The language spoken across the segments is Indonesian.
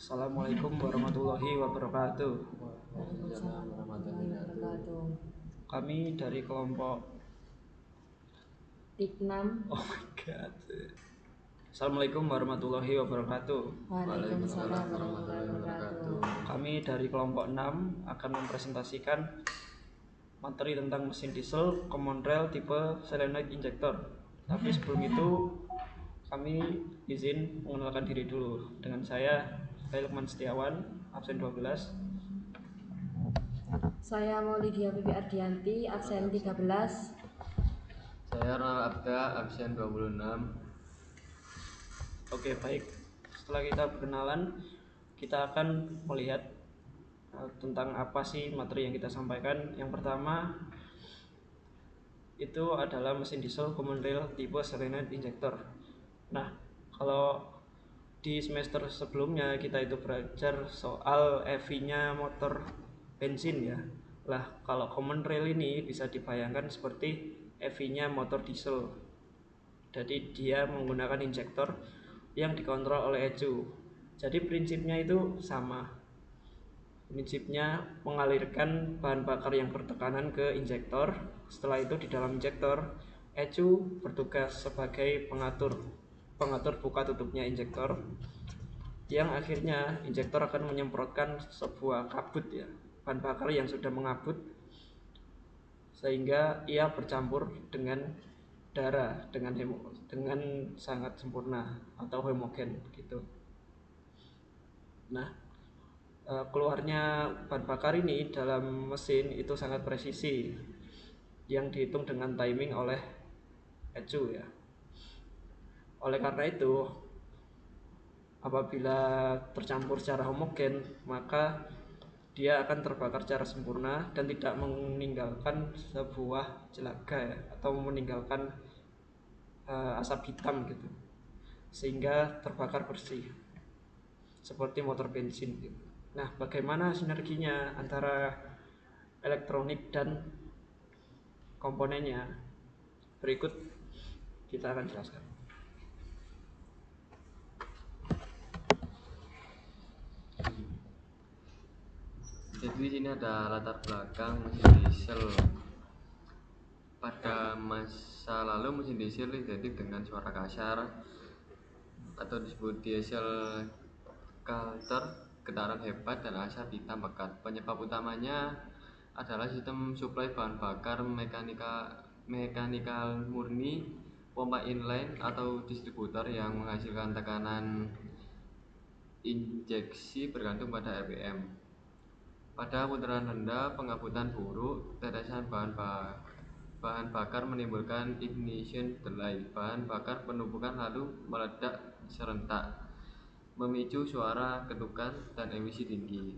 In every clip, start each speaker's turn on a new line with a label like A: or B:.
A: Assalamualaikum warahmatullahi wabarakatuh.
B: Waalaikumsalam warahmatullahi wabarakatuh.
A: Kami dari kelompok
B: Tiknam.
A: Oh my god. Assalamualaikum warahmatullahi wabarakatuh.
B: Waalaikumsalam warahmatullahi wabarakatuh.
A: Kami dari kelompok 6 akan mempresentasikan materi tentang mesin diesel common rail tipe solenoid injector. Tapi sebelum itu kami izin mengenalkan diri dulu. Dengan saya Lukman Setiawan, absen 12.
B: Saya Maulidia Bibi Ardianti, absen 13.
C: Saya Ronald Abda, absen 26.
A: Oke, baik. Setelah kita berkenalan, kita akan melihat tentang apa sih materi yang kita sampaikan. Yang pertama itu adalah mesin diesel common rail tipe solenoid injector. Nah, kalau di semester sebelumnya kita itu belajar soal EV-nya motor bensin ya. Lah, kalau common rail ini bisa dibayangkan seperti EV-nya motor diesel. Jadi dia menggunakan injektor yang dikontrol oleh ECU. Jadi prinsipnya itu sama. Prinsipnya mengalirkan bahan bakar yang bertekanan ke injektor. Setelah itu di dalam injektor, ECU bertugas sebagai pengatur buka tutupnya injektor, yang akhirnya injektor akan menyemprotkan sebuah kabut ya, bahan bakar yang sudah mengabut, sehingga ia bercampur dengan darah dengan sangat sempurna atau homogen gitu. Nah, keluarnya bahan bakar ini dalam mesin itu sangat presisi, yang dihitung dengan timing oleh ECU ya. Oleh karena itu, apabila tercampur secara homogen, maka dia akan terbakar secara sempurna dan tidak meninggalkan sebuah jelaga ya, atau meninggalkan asap hitam gitu, sehingga terbakar bersih seperti motor bensin gitu. Nah, bagaimana sinerginya antara elektronik dan komponennya? Berikut kita akan jelaskan.
C: Jadi di sini ada latar belakang mesin diesel. Pada masa lalu mesin diesel identik dengan suara kasar atau disebut diesel culture, getaran hebat dan asap hitam pekat. Penyebab utamanya adalah sistem suplai bahan bakar mekanikal murni, pompa inline atau distributor yang menghasilkan tekanan injeksi bergantung pada RPM. Pada putaran rendah, pengabutan buruk, tetesan bahan bakar menimbulkan ignition delay. Bahan bakar penumpukan lalu meledak serentak, memicu suara ketukan dan emisi tinggi.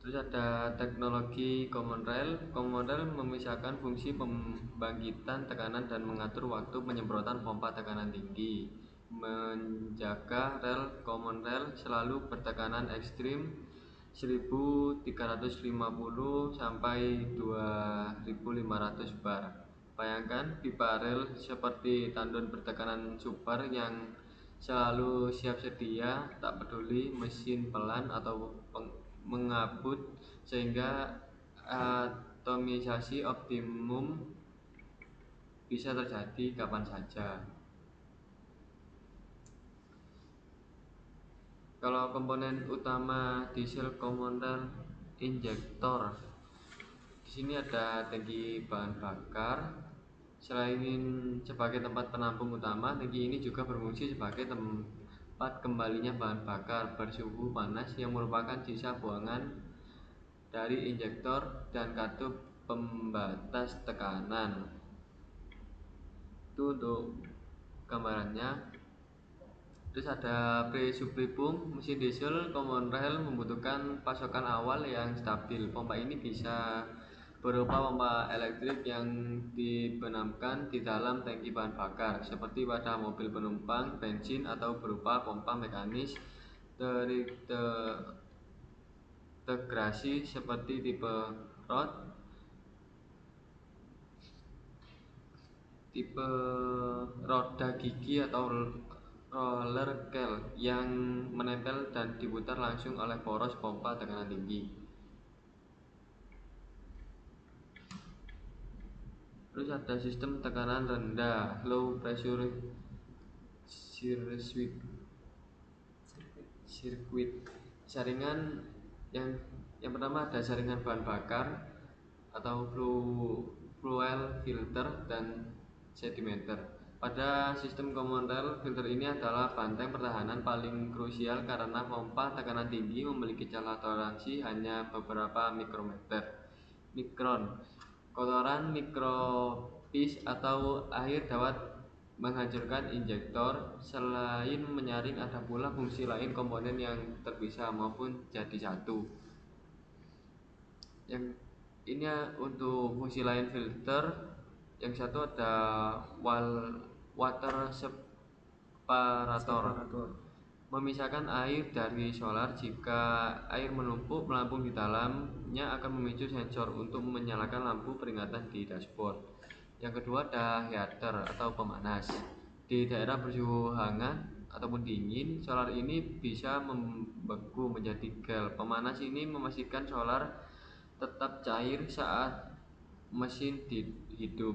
C: Terus ada teknologi common rail. Common rail memisahkan fungsi pembangkitan tekanan dan mengatur waktu penyemprotan pompa tekanan tinggi, menjaga rel common rail selalu bertekanan ekstrim 1350 sampai 2500 bar. Bayangkan pipa rel seperti tandon bertekanan super yang selalu siap sedia, tak peduli mesin pelan atau mengabut, sehingga atomisasi optimum bisa terjadi kapan saja. Kalau komponen utama diesel common rail injektor, di sini ada tangki bahan bakar. Selain sebagai tempat penampung utama, tangki ini juga berfungsi sebagai tempat kembalinya bahan bakar bersuhu panas yang merupakan sisa buangan dari injektor dan katup pembatas tekanan. Itu untuk gambarannya. Terus ada pre-supply pump. Mesin diesel common rail membutuhkan pasokan awal yang stabil. Pompa ini bisa berupa pompa elektrik yang dibenamkan di dalam tangki bahan bakar, seperti pada mobil penumpang bensin, atau berupa pompa mekanis terintegrasi seperti tipe roda gigi atau roller kel yang menempel dan diputar langsung oleh poros pompa tekanan tinggi. Terus ada sistem tekanan rendah, low pressure circuit. Jaringan yang pertama ada jaringan bahan bakar atau fuel filter dan sedimeter. Pada sistem Common-Rail, filter ini adalah banteng pertahanan paling krusial karena pompa tekanan tinggi memiliki celah toleransi hanya beberapa mikron. Kotoran mikropis atau air dapat menghancurkan injektor. Selain menyaring, ada pula fungsi lain komponen yang terpisah maupun jadi satu. Yang ini untuk fungsi lain filter. Yang satu ada water separator, memisahkan air dari solar. Jika air menumpuk melampung di dalamnya akan memicu sensor untuk menyalakan lampu peringatan di dashboard. Yang kedua ada heater atau pemanas. Di daerah bersuhu hangat ataupun dingin, solar ini bisa membeku menjadi gel. Pemanas ini memastikan solar tetap cair saat mesin hidup.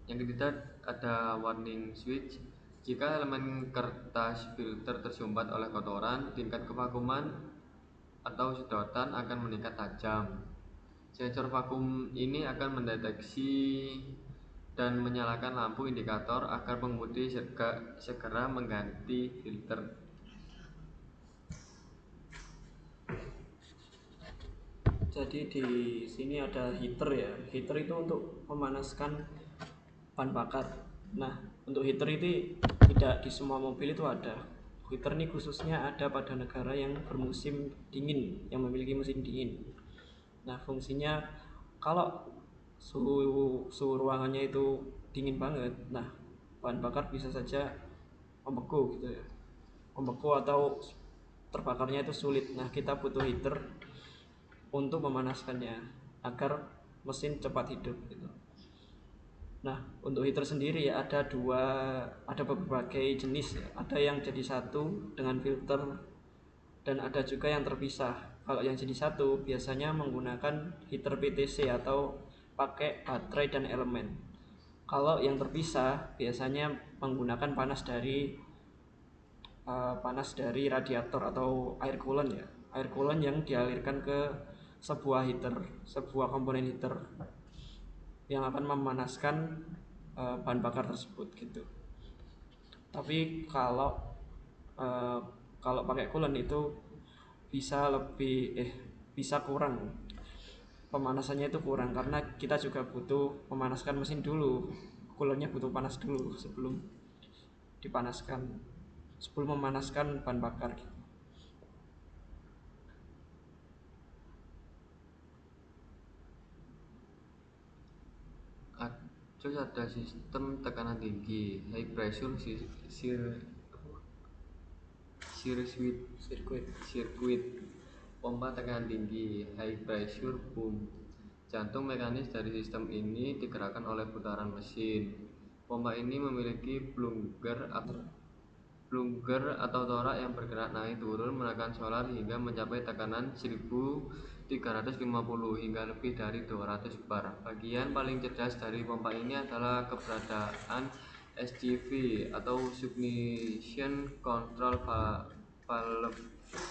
C: Yang ketiga ada warning switch. Jika elemen kertas filter tersumbat oleh kotoran, tingkat kevakuman atau sedotan akan meningkat tajam. Sensor vakum ini akan mendeteksi dan menyalakan lampu indikator agar pengemudi segera mengganti filter.
A: Jadi di sini ada heater ya. Heater itu untuk memanaskan bahan bakar. Nah, untuk heater itu tidak di semua mobil itu ada. Heater ini khususnya ada pada negara yang bermusim dingin, yang memiliki musim dingin. Nah, fungsinya kalau suhu ruangannya itu dingin banget, nah bahan bakar bisa saja membeku gitu ya. Membeku atau terbakarnya itu sulit. Nah, kita butuh heater untuk memanaskannya agar mesin cepat hidup gitu. Nah, untuk heater sendiri ya ada berbagai jenis ya. Ada yang jadi satu dengan filter dan ada juga yang terpisah. Kalau yang jadi satu biasanya menggunakan heater PTC atau pakai baterai dan elemen. Kalau yang terpisah biasanya menggunakan panas dari radiator atau air coolant ya. Air coolant yang dialirkan ke sebuah komponen heater yang akan memanaskan bahan bakar tersebut gitu. Tapi kalau pakai coolant itu bisa kurang, pemanasannya itu kurang karena kita juga butuh memanaskan mesin dulu. Coolernya butuh panas dulu dipanaskan sebelum memanaskan bahan bakar gitu.
C: Terus ada sistem tekanan tinggi, high pressure circuit, pompa tekanan tinggi, high pressure pump. Jantung mekanis dari sistem ini digerakkan oleh putaran mesin. Pompa ini memiliki plunger atau torak yang bergerak naik turun menekan solar hingga mencapai tekanan 1350 hingga lebih dari 200 bar. Bagian paling cerdas dari pompa ini adalah keberadaan SCV atau Submission Control Valve.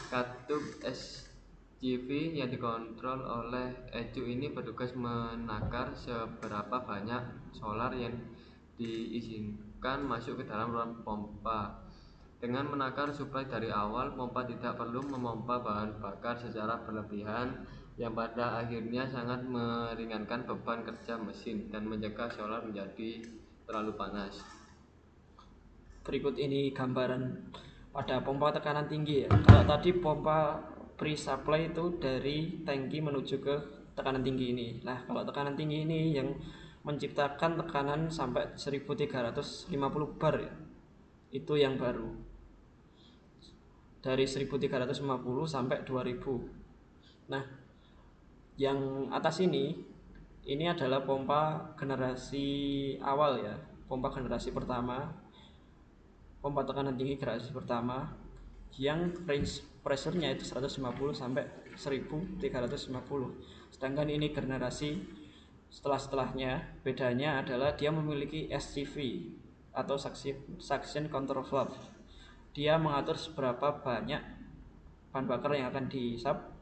C: Katup SCV yang dikontrol oleh ECU ini bertugas menakar seberapa banyak solar yang diizinkan masuk ke dalam ruang pompa. Dengan menakar suplai dari awal, pompa tidak perlu memompa bahan bakar secara berlebihan yang pada akhirnya sangat meringankan beban kerja mesin dan mencegah solar menjadi terlalu panas.
A: Berikut ini gambaran pada pompa tekanan tinggi ya. Kalau tadi pompa pre-supply itu dari tangki menuju ke tekanan tinggi ini. Nah, kalau tekanan tinggi ini yang menciptakan tekanan sampai 1350 bar ya. Itu yang baru. Dari 1350 sampai 2000. Nah, yang atas ini adalah pompa generasi awal ya, pompa generasi pertama pompa tekanan tinggi generasi pertama yang range pressure-nya itu 150 sampai 1350. Sedangkan ini generasi setelahnya, bedanya adalah dia memiliki SCV atau suction control valve. Dia mengatur seberapa banyak bahan bakar yang akan dihisap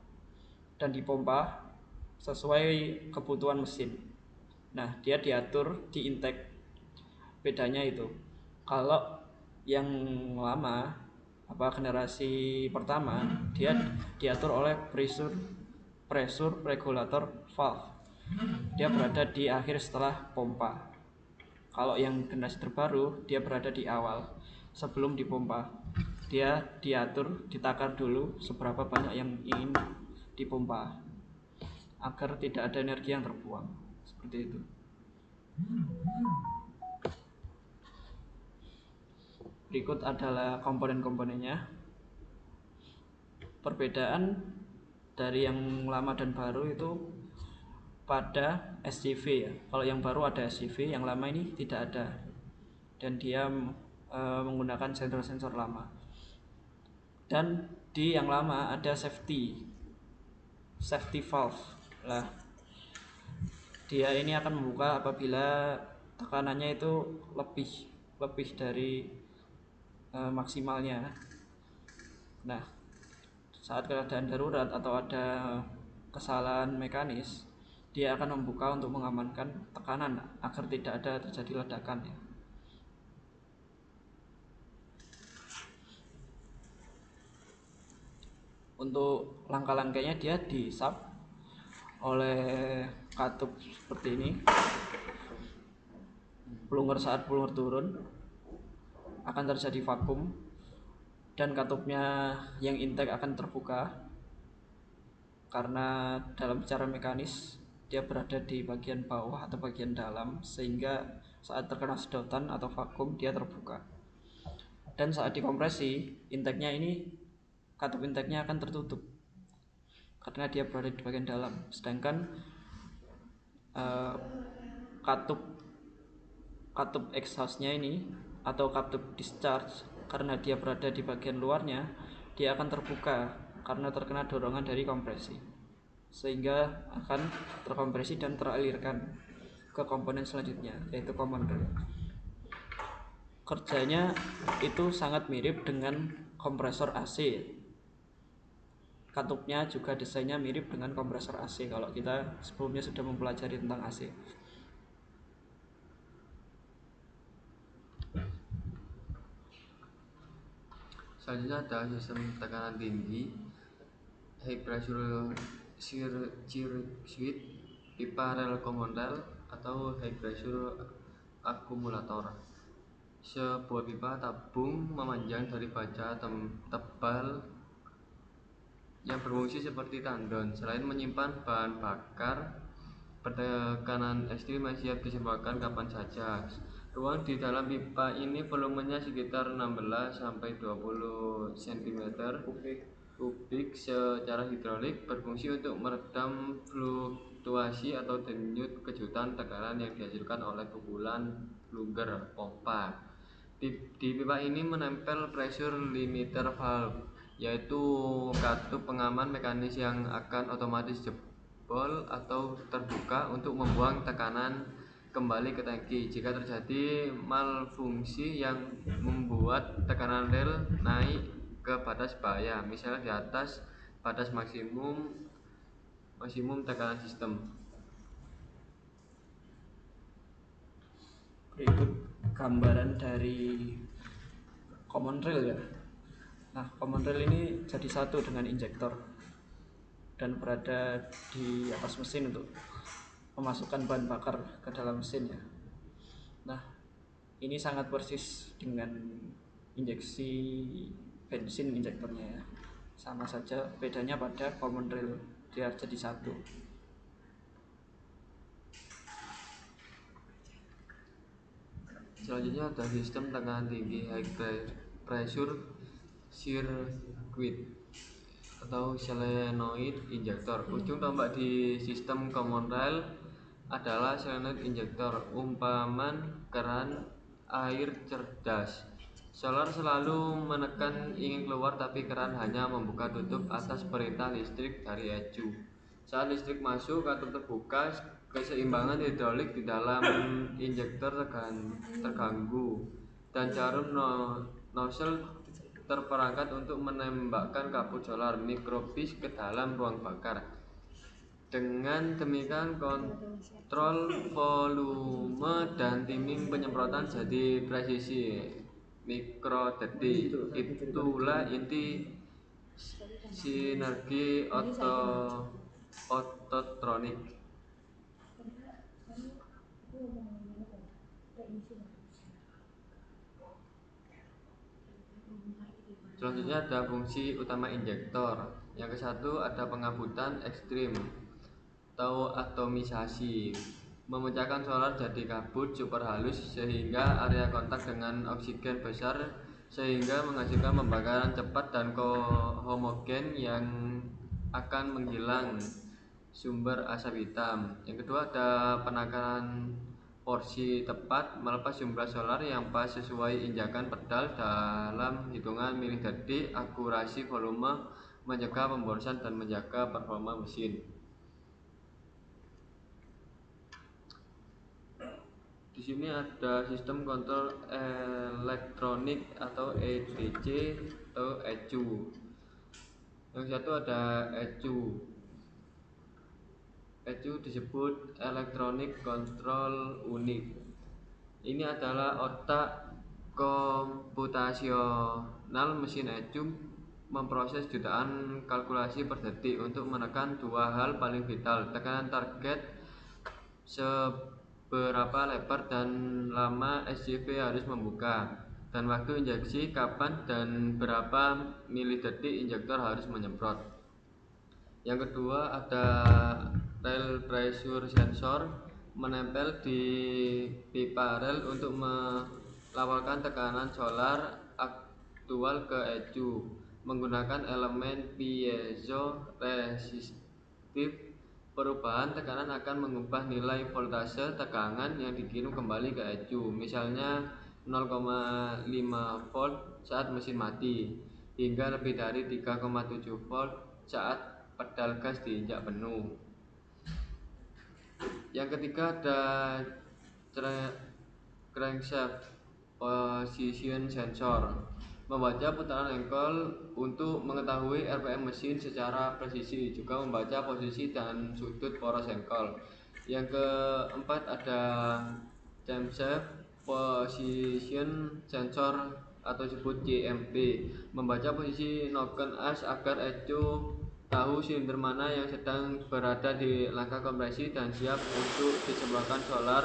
A: dan dipompa sesuai kebutuhan mesin. Nah, dia diatur di intake. Bedanya itu. Kalau yang lama generasi pertama, dia diatur oleh pressure regulator valve. Dia berada di akhir setelah pompa. Kalau yang generasi terbaru, dia berada di awal sebelum dipompa. Dia diatur, ditakar dulu seberapa banyak yang ingin dipompa agar tidak ada energi yang terbuang. Seperti itu. Berikut adalah komponen-komponennya. Perbedaan dari yang lama dan baru itu pada SCV ya. Kalau yang baru ada SCV, yang lama ini tidak ada. Dan dia menggunakan sensor-sensor lama. Dan di yang lama ada safety valve. Lah, dia ini akan membuka apabila tekanannya itu lebih dari maksimalnya. Nah, saat keadaan darurat atau ada kesalahan mekanis, dia akan membuka untuk mengamankan tekanan agar tidak ada terjadi ledakan ya. Untuk langkah-langkahnya dia disap oleh katup seperti ini. Saat plunger turun akan terjadi vakum dan katupnya yang intake akan terbuka karena dalam secara mekanis dia berada di bagian bawah atau bagian dalam, sehingga saat terkena sedotan atau vakum dia terbuka. Dan saat dikompresi, katup intake-nya akan tertutup karena dia berada di bagian dalam. Sedangkan katup exhaust-nya ini atau katup discharge, karena dia berada di bagian luarnya, dia akan terbuka karena terkena dorongan dari kompresi, sehingga akan terkompresi dan teralirkan ke komponen selanjutnya, yaitu common rail. Kerjanya itu sangat mirip dengan kompresor AC. Katupnya juga desainnya mirip dengan kompresor AC kalau kita sebelumnya sudah mempelajari tentang AC.
C: Selanjutnya ada sistem tekanan tinggi, high pressure circuit, pipa rel common rail, atau high pressure akumulator. Sebuah pipa tabung memanjang dari baja tebal yang berfungsi seperti tandon. Selain menyimpan bahan bakar bertekanan ekstrim yang siap disemprotkan kapan saja. Ruang di dalam pipa ini volumenya sekitar 16 sampai 20 cm kubik secara hidrolik, berfungsi untuk meredam fluktuasi atau denyut kejutan tekanan yang dihasilkan oleh pukulan plunger pompa. Di pipa ini menempel pressure limiter valve, yaitu katup pengaman mekanis yang akan otomatis jebol atau terbuka untuk membuang tekanan kembali ke tangki jika terjadi malfungsi yang membuat tekanan rel naik ke batas bahaya, misalnya di atas batas maksimum tekanan sistem.
A: Berikut gambaran dari common rail ya. Nah, common rail ini jadi satu dengan injektor dan berada di atas mesin untuk memasukkan bahan bakar ke dalam mesin ya. Nah, ini sangat persis dengan injeksi bensin injektornya ya. Sama saja, bedanya pada common rail dia jadi satu.
C: Selanjutnya ada sistem tekanan tinggi high pressure circuit atau solenoid injector. Ujung tombak di sistem common rail adalah solenoid injector, umpaman keran air cerdas. Solar selalu menekan ingin keluar, tapi keran hanya membuka tutup atas perintah listrik dari ECU. Saat listrik masuk, katup terbuka, keseimbangan hidrolik di dalam injektor terganggu, dan jarum nozzle terperangkat untuk menembakkan kapur solar mikrobis ke dalam ruang bakar. Dengan demikian kontrol volume dan timing penyemprotan jadi presisi mikrodetik. Itulah inti sinergi ototronik. Selanjutnya ada fungsi utama injektor. Yang ke-1 ada pengabutan ekstrim atau atomisasi, memecahkan solar jadi kabut super halus sehingga area kontak dengan oksigen besar, sehingga menghasilkan pembakaran cepat dan homogen yang akan menghilang sumber asap hitam. Yang kedua ada penakaran porsi tepat, melepas jumlah solar yang pas sesuai injakan pedal dalam hitungan milidetik, akurasi volume, mencegah pemborosan dan menjaga performa mesin. Di sini ada sistem kontrol elektronik atau EDC atau ECU. Yang satu ada ECU. ECU disebut Electronic Control Unit. Ini adalah otak komputasional mesin ECU, memproses jutaan kalkulasi per detik untuk menekan dua hal paling vital: tekanan target, seberapa lebar dan lama SCV harus membuka, dan waktu injeksi, kapan dan berapa milidetik injektor harus menyemprot. Yang kedua ada rel pressure sensor, menempel di pipa rel untuk melaporkan tekanan solar aktual ke ECU menggunakan elemen piezo resistif. Perubahan tekanan akan mengubah nilai voltase tegangan yang dikirim kembali ke ECU, misalnya 0,5 volt saat mesin mati hingga lebih dari 3,7 volt saat pedal gas diinjak penuh. Yang ketiga ada crankshaft position sensor, membaca putaran engkol untuk mengetahui RPM mesin secara presisi, juga membaca posisi dan sudut poros engkol. Yang keempat ada camshaft position sensor atau disebut CMP, membaca posisi noken as agar ECU tahu silinder mana yang sedang berada di langkah kompresi dan siap untuk disemprotkan solar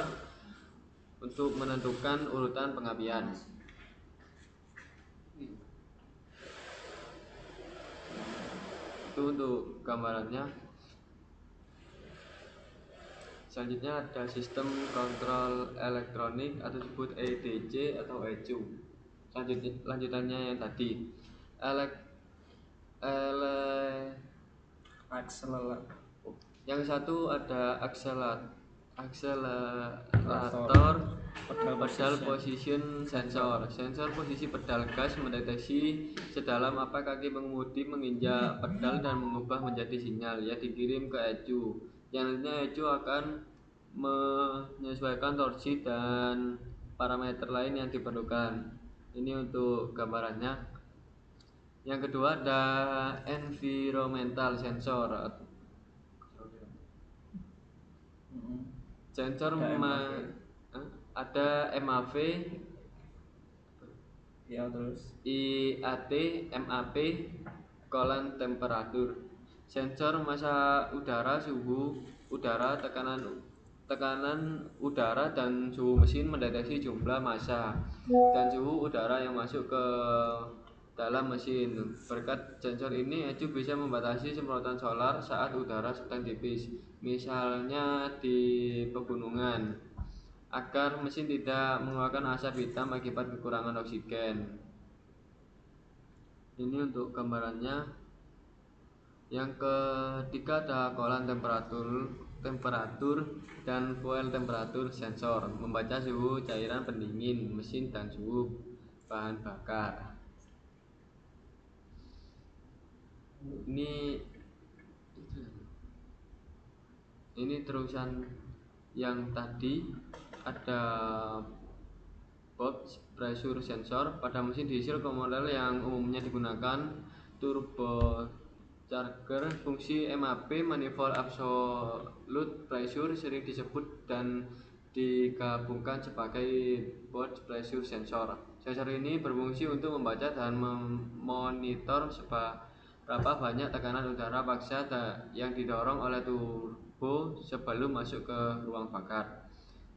C: untuk menentukan urutan pengapian. Itu untuk gambarannya. Selanjutnya ada sistem kontrol elektronik atau disebut EDC atau ECU. Lanjutannya yang tadi yang satu ada akselerator pedal position sensor. Sensor posisi pedal gas mendeteksi sedalam apa kaki pengemudi menginjak pedal dan mengubah menjadi sinyal yang dikirim ke ECU. Yang nantinya ECU akan menyesuaikan torsi dan parameter lain yang diperlukan. Ini untuk gambarannya. Yang kedua ada environmental sensor. Sensor ada MAV,
A: ya, terus
C: IAT, MAP, kolan temperatur. Sensor massa udara, suhu udara, tekanan udara dan suhu mesin, mendeteksi jumlah massa dan suhu udara yang masuk ke dalam mesin. Berkat sensor ini ECU bisa membatasi semprotan solar saat udara sedang tipis, misalnya di pegunungan, agar mesin tidak mengeluarkan asap hitam akibat kekurangan oksigen. Ini untuk gambarannya. Yang ketiga ada kolan temperatur dan fuel temperatur sensor, membaca suhu cairan pendingin mesin dan suhu bahan bakar. Ini terusan yang tadi. Ada box pressure sensor pada mesin diesel komersial yang umumnya digunakan turbocharger. Fungsi MAP manifold absolute pressure sering disebut dan digabungkan sebagai box pressure sensor. Sensor ini berfungsi untuk membaca dan memonitor berapa banyak tekanan udara paksa yang didorong oleh turbo sebelum masuk ke ruang bakar.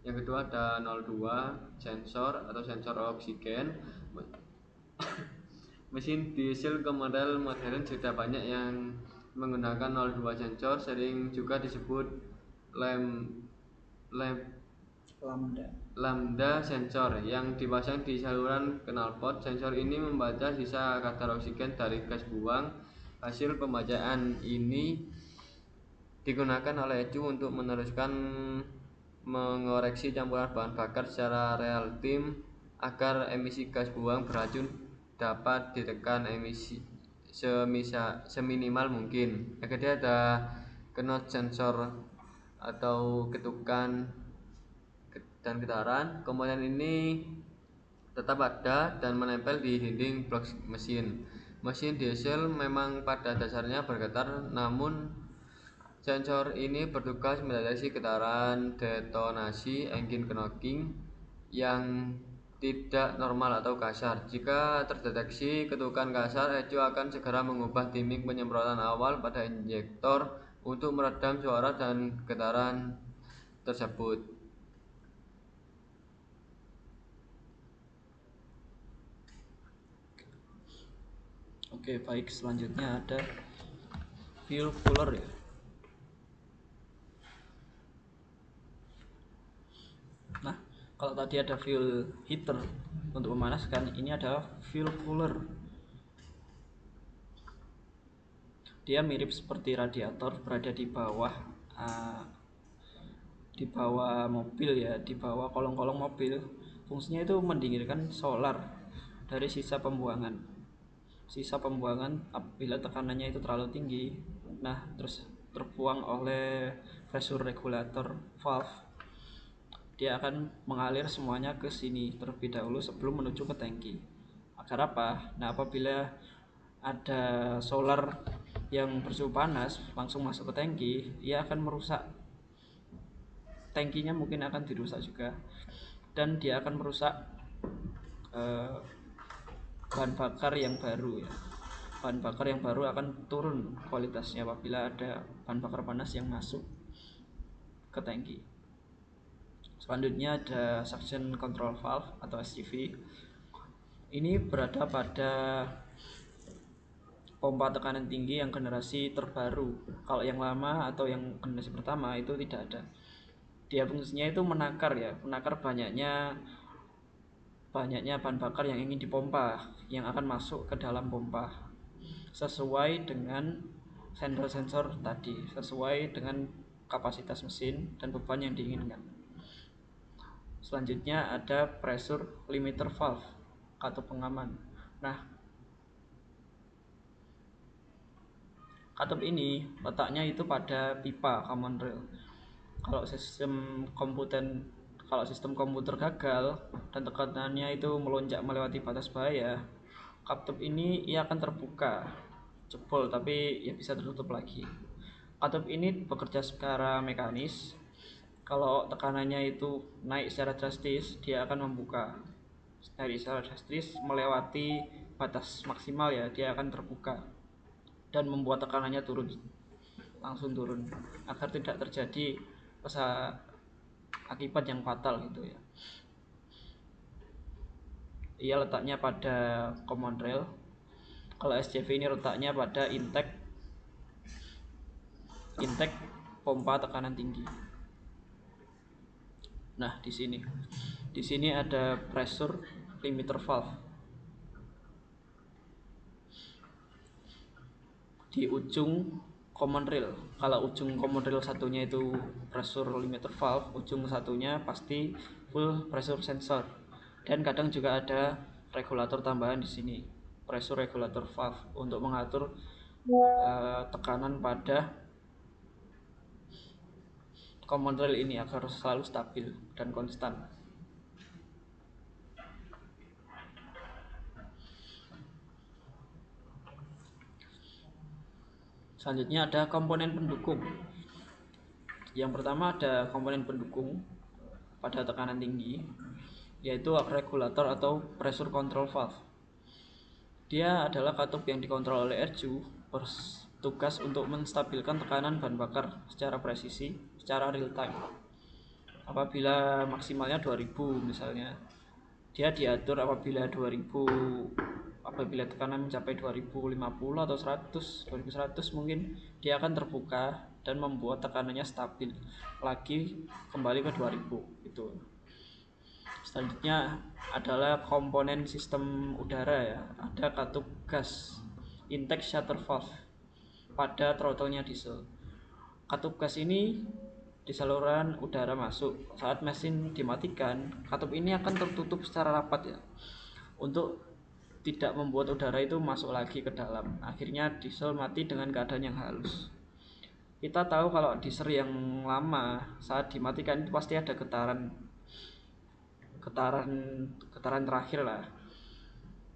C: Yang kedua ada 02 sensor atau sensor oksigen. Mesin diesel komersial modern sudah banyak yang menggunakan 02 sensor, sering juga disebut lambda sensor, yang dipasang di saluran knalpot. Sensor ini membaca sisa kadar oksigen dari gas buang. Hasil pembacaan ini digunakan oleh ECU untuk mengoreksi campuran bahan bakar secara real time agar emisi gas buang beracun dapat ditekan seminimal mungkin. Yang kedua ada knot sensor atau ketukan dan getaran. Komponen ini tetap ada dan menempel di dinding blok mesin. Mesin diesel memang pada dasarnya bergetar, namun sensor ini bertugas mendeteksi getaran detonasi engine knocking yang tidak normal atau kasar. Jika terdeteksi ketukan kasar, ECU akan segera mengubah timing penyemprotan awal pada injektor untuk meredam suara dan getaran tersebut.
A: Oke, baik, selanjutnya ada fuel cooler ya. Nah, kalau tadi ada fuel heater untuk memanaskan, ini adalah fuel cooler. Dia mirip seperti radiator, berada di bawah mobil ya, di bawah kolong-kolong mobil. Fungsinya itu mendinginkan solar dari sisa pembuangan apabila tekanannya itu terlalu tinggi. Nah, terus terbuang oleh pressure regulator valve. Dia akan mengalir semuanya ke sini terlebih dahulu sebelum menuju ke tangki. Agar apa? Nah, apabila ada solar yang bersuhu panas langsung masuk ke tangki, ia akan merusak tangkinya, mungkin akan dirusak juga, dan dia akan merusak bahan bakar yang baru ya. Bahan bakar yang baru akan turun kualitasnya apabila ada bahan bakar panas yang masuk ke tangki. Selanjutnya ada suction control valve atau SCV. Ini berada pada pompa tekanan tinggi yang generasi terbaru. Kalau yang lama atau yang generasi pertama itu tidak ada. Dia fungsinya itu menakar banyaknya bahan bakar yang ingin dipompa, yang akan masuk ke dalam pompa sesuai dengan sensor tadi, sesuai dengan kapasitas mesin dan beban yang diinginkan. Selanjutnya ada pressure limiter valve atau pengaman. Nah, katup ini letaknya itu pada pipa common rail. Kalau sistem komputer gagal dan tekanannya itu melonjak melewati batas bahaya, katup ini ia akan terbuka, jebol, tapi ya bisa tertutup lagi. Katup ini bekerja secara mekanis. Kalau tekanannya itu naik secara drastis, dia akan membuka. Dari secara drastis melewati batas maksimal ya, dia akan terbuka dan membuat tekanannya langsung turun agar tidak terjadi akibat yang fatal gitu ya. Ia letaknya pada common rail. Kalau SCV ini letaknya pada intake pompa tekanan tinggi. Nah, di sini ada pressure limiter valve. Di ujung common rail. Kalau ujung common rail satunya itu pressure limiter valve, ujung satunya pasti full pressure sensor. Dan kadang juga ada regulator tambahan di sini, pressure regulator valve, untuk mengatur tekanan pada common rail ini agar selalu stabil dan konstan. Selanjutnya ada komponen pendukung. Yang pertama ada komponen pendukung pada tekanan tinggi, yaitu regulator atau pressure control valve. Dia adalah katup yang dikontrol oleh RCU, bertugas untuk menstabilkan tekanan bahan bakar secara presisi, secara real time. Apabila maksimalnya 2000 misalnya, dia diatur apabila tekanan mencapai 2050 atau 2100 mungkin, dia akan terbuka dan membuat tekanannya stabil lagi kembali ke 2000 itu. Selanjutnya adalah komponen sistem udara ya. Ada katup gas, intake shutter valve pada throttle-nya diesel. Katup gas ini di saluran udara masuk. Saat mesin dimatikan, katup ini akan tertutup secara rapat ya, untuk tidak membuat udara itu masuk lagi ke dalam. Akhirnya diesel mati dengan keadaan yang halus. Kita tahu kalau diesel yang lama saat dimatikan itu pasti ada getaran terakhir lah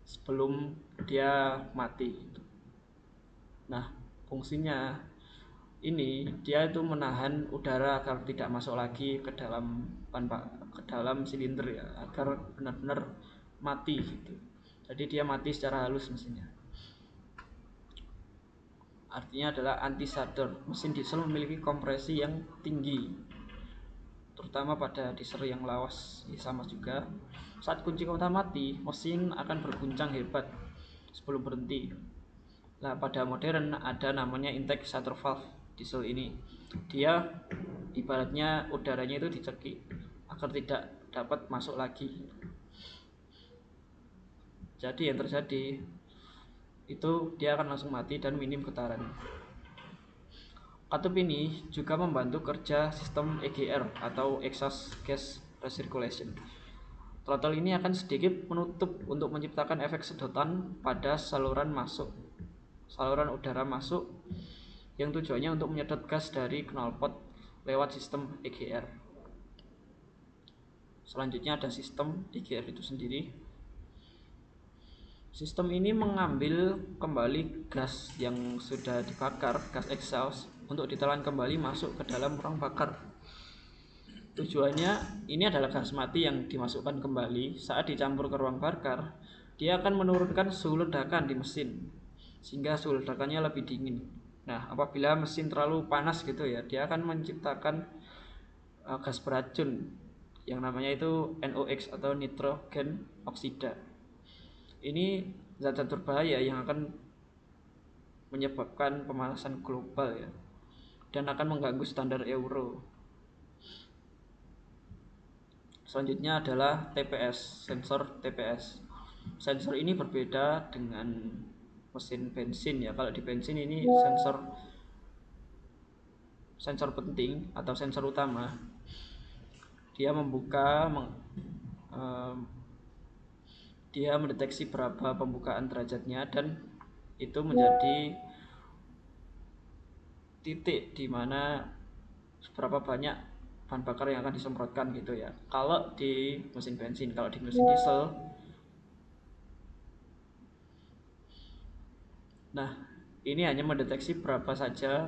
A: sebelum dia mati. Nah, fungsinya ini dia itu menahan udara agar tidak masuk lagi ke dalam silinder ya, agar benar-benar mati gitu. Jadi dia mati secara halus mesinnya. Artinya adalah anti shudder. Mesin diesel memiliki kompresi yang tinggi, terutama pada diesel yang lawas. Sama juga, saat kunci kontak mati, mesin akan berguncang hebat sebelum berhenti. Nah, pada modern ada namanya intake shutter valve diesel ini. Dia ibaratnya udaranya itu dicekik agar tidak dapat masuk lagi. Jadi yang terjadi itu dia akan langsung mati dan minim getaran. Katup ini juga membantu kerja sistem EGR atau exhaust gas recirculation. Throttle ini akan sedikit menutup untuk menciptakan efek sedotan pada saluran udara masuk, yang tujuannya untuk menyedot gas dari knalpot lewat sistem EGR. Selanjutnya ada sistem EGR itu sendiri. Sistem ini mengambil kembali gas yang sudah dibakar, gas exhaust, untuk ditelan kembali masuk ke dalam ruang bakar. Tujuannya ini adalah gas mati yang dimasukkan kembali. Saat dicampur ke ruang bakar, dia akan menurunkan suhu ledakan di mesin sehingga suhu ledakannya lebih dingin. Nah, apabila mesin terlalu panas gitu ya, dia akan menciptakan gas beracun yang namanya itu NOx atau nitrogen oksida. Ini zat-zat berbahaya yang akan menyebabkan pemanasan global ya, dan akan mengganggu standar Euro. Selanjutnya adalah TPS, sensor TPS. Sensor ini berbeda dengan mesin bensin ya. Kalau di bensin ini sensor penting atau sensor utama. Dia dia mendeteksi berapa pembukaan derajatnya, dan itu menjadi titik di mana seberapa banyak bahan bakar yang akan disemprotkan gitu ya. Kalau di mesin bensin, kalau di mesin diesel, nah ini hanya mendeteksi berapa saja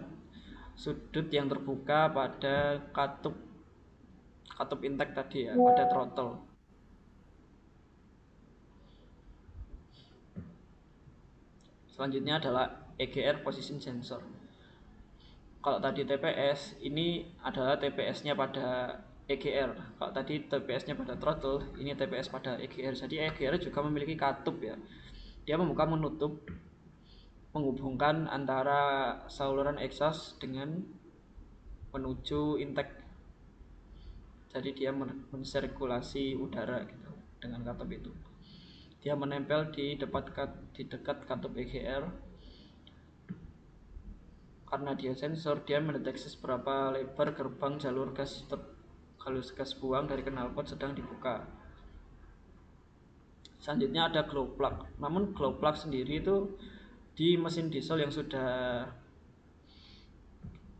A: sudut yang terbuka pada katup intake tadi ya, pada throttle. Selanjutnya adalah EGR position sensor. Kalau tadi TPS, ini adalah TPS-nya pada EGR. Kalau tadi TPS-nya pada throttle, ini TPS pada EGR. Jadi EGR juga memiliki katup ya. Dia membuka menutup, menghubungkan antara saluran exhaust dengan menuju intake. Jadi dia mensirkulasi udara gitu dengan katup itu. Dia menempel di dekat katup EGR. Karena dia sensor, dia mendeteksi seberapa lebar gerbang jalur gas buang dari knalpot sedang dibuka. Selanjutnya ada glow plug. Namun glow plug sendiri itu di mesin diesel yang sudah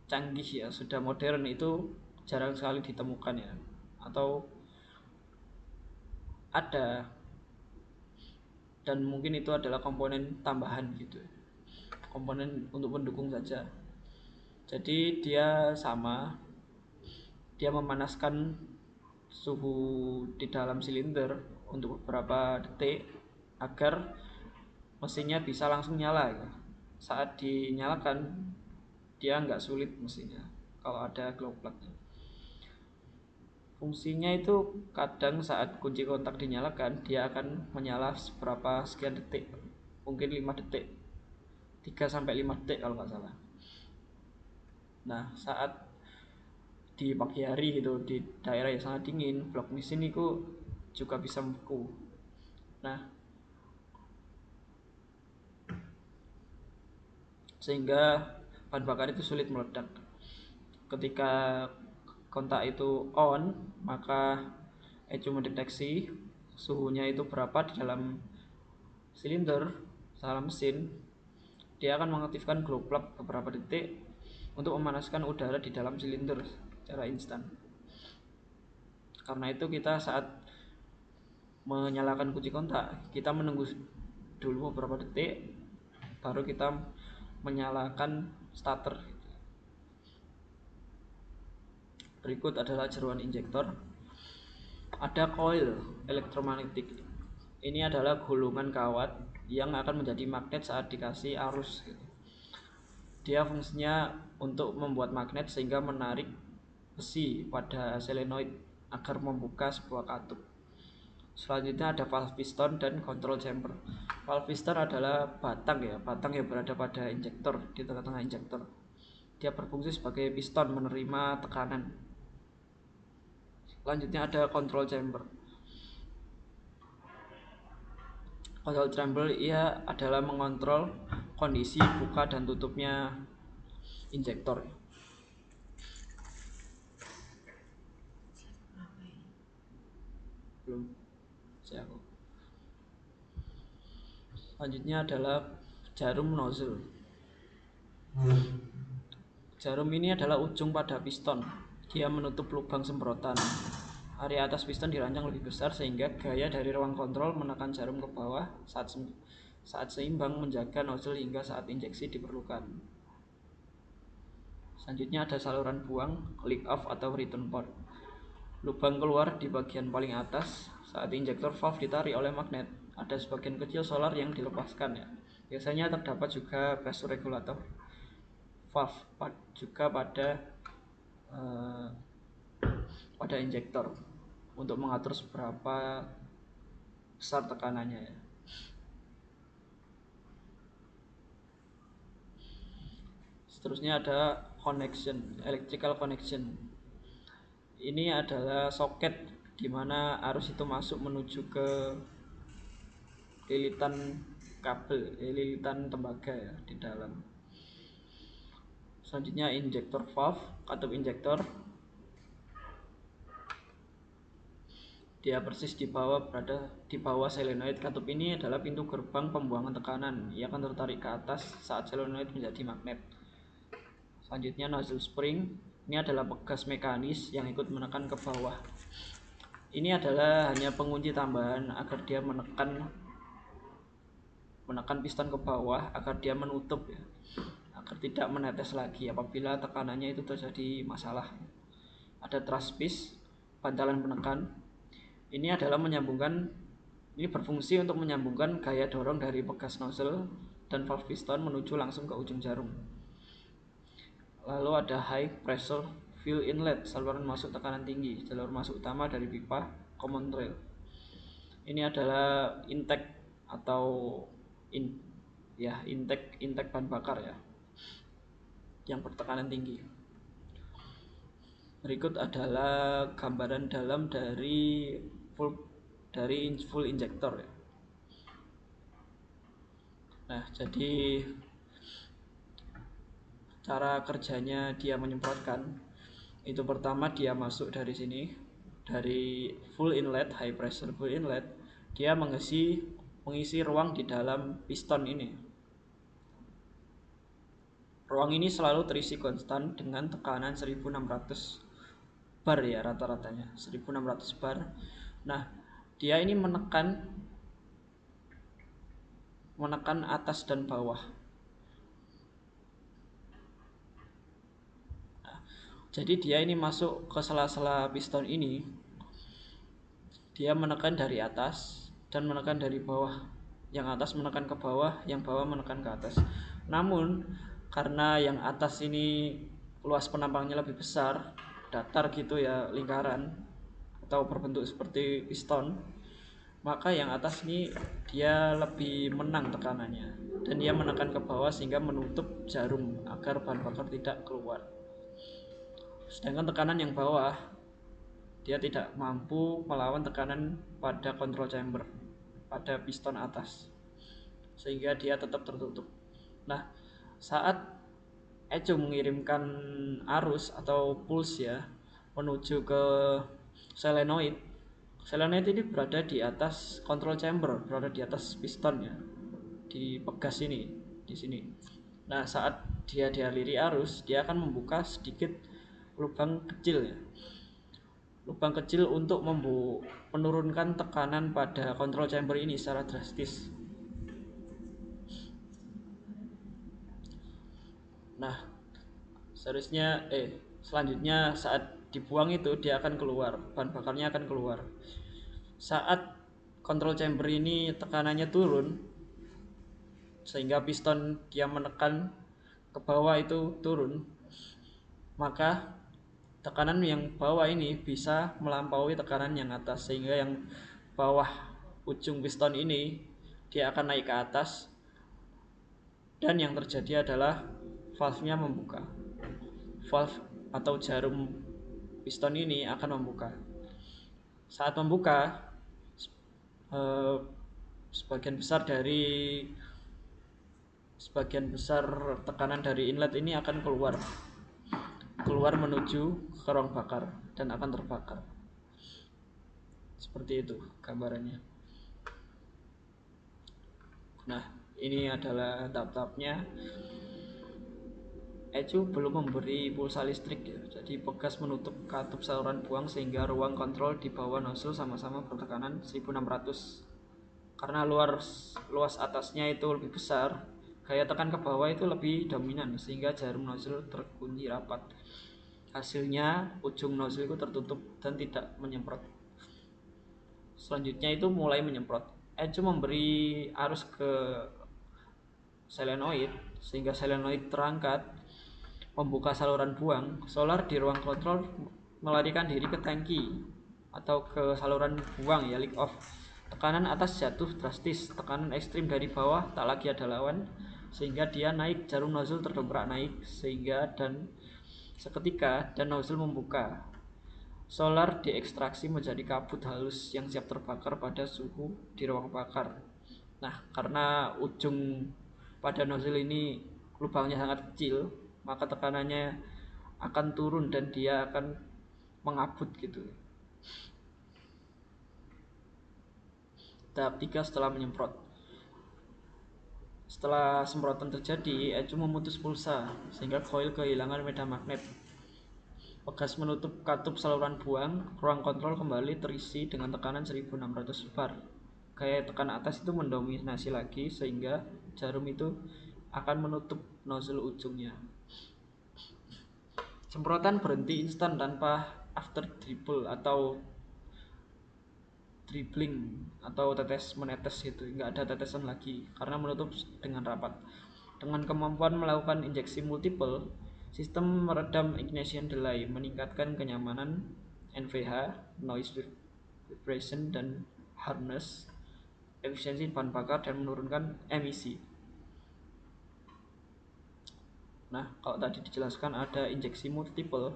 A: canggih ya, sudah modern itu jarang sekali ditemukan ya, atau ada, dan mungkin itu adalah komponen tambahan gitu, komponen untuk mendukung saja. Jadi dia sama, dia memanaskan suhu di dalam silinder untuk beberapa detik agar mesinnya bisa langsung nyala ya. Saat dinyalakan dia nggak sulit mesinnya kalau ada glow plug. Fungsinya itu kadang saat kunci kontak dinyalakan dia akan menyala seberapa sekian detik, mungkin 5 detik, 3-5 detik kalau nggak salah. Nah saat di pagi hari gitu di daerah yang sangat dingin, blok mesin itu juga bisa membeku. Nah sehingga bahan bakar itu sulit meledak. Ketika kontak itu on, maka ECU mendeteksi suhunya itu berapa di dalam silinder dalam mesin. Dia akan mengaktifkan glow plug beberapa detik untuk memanaskan udara di dalam silinder secara instan. Karena itu kita saat menyalakan kunci kontak, kita menunggu dulu beberapa detik baru kita menyalakan starter. Berikut adalah jeruan injektor. Ada coil elektromagnetik. Ini adalah gulungan kawat yang akan menjadi magnet saat dikasih arus. Dia fungsinya untuk membuat magnet sehingga menarik besi pada solenoid agar membuka sebuah katup. Selanjutnya ada valve piston dan control chamber. Valve piston adalah batang yang berada pada injektor, di tengah-tengah injektor. Dia berfungsi sebagai piston menerima tekanan. Selanjutnya ada control chamber. Control chamber ia adalah mengontrol kondisi buka dan tutupnya injektor. Belum. Selanjutnya adalah jarum nozzle. Jarum ini adalah ujung pada piston. Dia menutup lubang semprotan. Area atas piston dirancang lebih besar sehingga gaya dari ruang kontrol menekan jarum ke bawah saat seimbang menjaga nozzle hingga saat injeksi diperlukan. Selanjutnya ada saluran buang, leak off atau return port. Lubang keluar di bagian paling atas saat injektor valve ditarik oleh magnet. Ada sebagian kecil solar yang dilepaskan ya. Biasanya terdapat juga pressure regulator valve juga pada injektor untuk mengatur seberapa besar tekanannya ya. Seterusnya ada connection, electrical connection. Ini adalah soket di mana arus itu masuk menuju ke lilitan kabel, lilitan tembaga ya di dalam. Selanjutnya injektor valve, katup injektor. Dia persis berada di bawah solenoid. Katup ini adalah pintu gerbang pembuangan tekanan. Ia akan tertarik ke atas saat solenoid menjadi magnet. Selanjutnya nozzle spring. Ini adalah pegas mekanis yang ikut menekan ke bawah. Ini adalah hanya pengunci tambahan agar dia menekan piston ke bawah agar dia menutup ya, agar tidak menetes lagi apabila tekanannya itu terjadi masalah. Ada thrust piece, bantalan penekan. Ini berfungsi untuk menyambungkan gaya dorong dari pegas nozzle dan valve piston menuju langsung ke ujung jarum. Lalu ada high pressure fuel inlet, saluran masuk tekanan tinggi, jalur masuk utama dari pipa common rail. Ini adalah intake atau intake bahan bakar ya, yang bertekanan tinggi. Berikut adalah gambaran dalam dari full injektor ya. Nah, jadi cara kerjanya dia menyemprotkan itu pertama dia masuk dari sini, dari full inlet, high pressure full inlet. dia mengisi ruang di dalam piston ini. Ruang ini selalu terisi konstan dengan tekanan 1600 bar ya, rata-ratanya 1600 bar. Nah, dia ini menekan atas dan bawah. Nah, jadi dia ini masuk ke sela-sela piston ini, dia menekan dari atas dan menekan dari bawah. Yang atas menekan ke bawah, yang bawah menekan ke atas. Namun karena yang atas ini luas penampangnya lebih besar, datar gitu ya, lingkaran atau berbentuk seperti piston, maka yang atas ini dia lebih menang tekanannya dan dia menekan ke bawah sehingga menutup jarum agar bahan bakar tidak keluar. Sedangkan tekanan yang bawah dia tidak mampu melawan tekanan pada control chamber, pada piston atas, sehingga dia tetap tertutup. Nah, saat Echo mengirimkan arus atau pulse ya menuju ke solenoid, solenoid ini berada di atas control chamber, berada di atas piston ya, di pegas ini, di sini. Nah, saat dia dialiri arus, dia akan membuka sedikit lubang kecil ya, lubang kecil untuk menurunkan tekanan pada control chamber ini secara drastis. Nah, selanjutnya saat dibuang itu dia akan keluar, bahan bakarnya akan keluar. Saat control chamber ini tekanannya turun sehingga piston dia menekan ke bawah itu turun, maka tekanan yang bawah ini bisa melampaui tekanan yang atas, sehingga yang bawah ujung piston ini dia akan naik ke atas dan yang terjadi adalah valve-nya membuka. Valve atau jarum piston ini akan membuka. Saat membuka, sebagian besar tekanan dari inlet ini akan keluar menuju ke ruang bakar dan akan terbakar. Seperti itu gambarannya. Nah, ini adalah tahap-tahapnya. Ecu belum memberi pulsa listrik ya, jadi pegas menutup katup saluran buang sehingga ruang kontrol di bawah nozzle sama-sama bertekanan 1600. Karena luas atasnya itu lebih besar, gaya tekan ke bawah itu lebih dominan sehingga jarum nozzle terkunci rapat. Hasilnya ujung nozzle itu tertutup dan tidak menyemprot. Selanjutnya itu mulai menyemprot. Ecu memberi arus ke solenoid sehingga solenoid terangkat, membuka saluran buang. Solar di ruang kontrol melarikan diri ke tangki atau ke saluran buang ya, leak off. Tekanan atas jatuh drastis, tekanan ekstrim dari bawah tak lagi ada lawan, sehingga dia naik, jarum nozzle terdobrak naik sehingga dan seketika dan nozzle membuka. Solar diekstraksi menjadi kabut halus yang siap terbakar pada suhu di ruang bakar. Nah, karena ujung pada nozzle ini lubangnya sangat kecil, maka tekanannya akan turun dan dia akan mengabut gitu. Tahap 3 setelah menyemprot. Setelah semprotan terjadi, Ecu memutus pulsa sehingga coil kehilangan medan magnet. Pegas menutup katup saluran buang, ruang kontrol kembali terisi dengan tekanan 1600 bar. Gaya tekan atas itu mendominasi lagi sehingga jarum itu akan menutup nozzle ujungnya. Semprotan berhenti instan tanpa after dribble atau dribbling atau menetes gitu, nggak ada tetesan lagi karena menutup dengan rapat. Dengan kemampuan melakukan injeksi multiple, sistem meredam ignition delay, meningkatkan kenyamanan NVH, noise vibration dan hardness, efisiensi bahan bakar dan menurunkan emisi. Nah, kalau tadi dijelaskan ada injeksi multiple,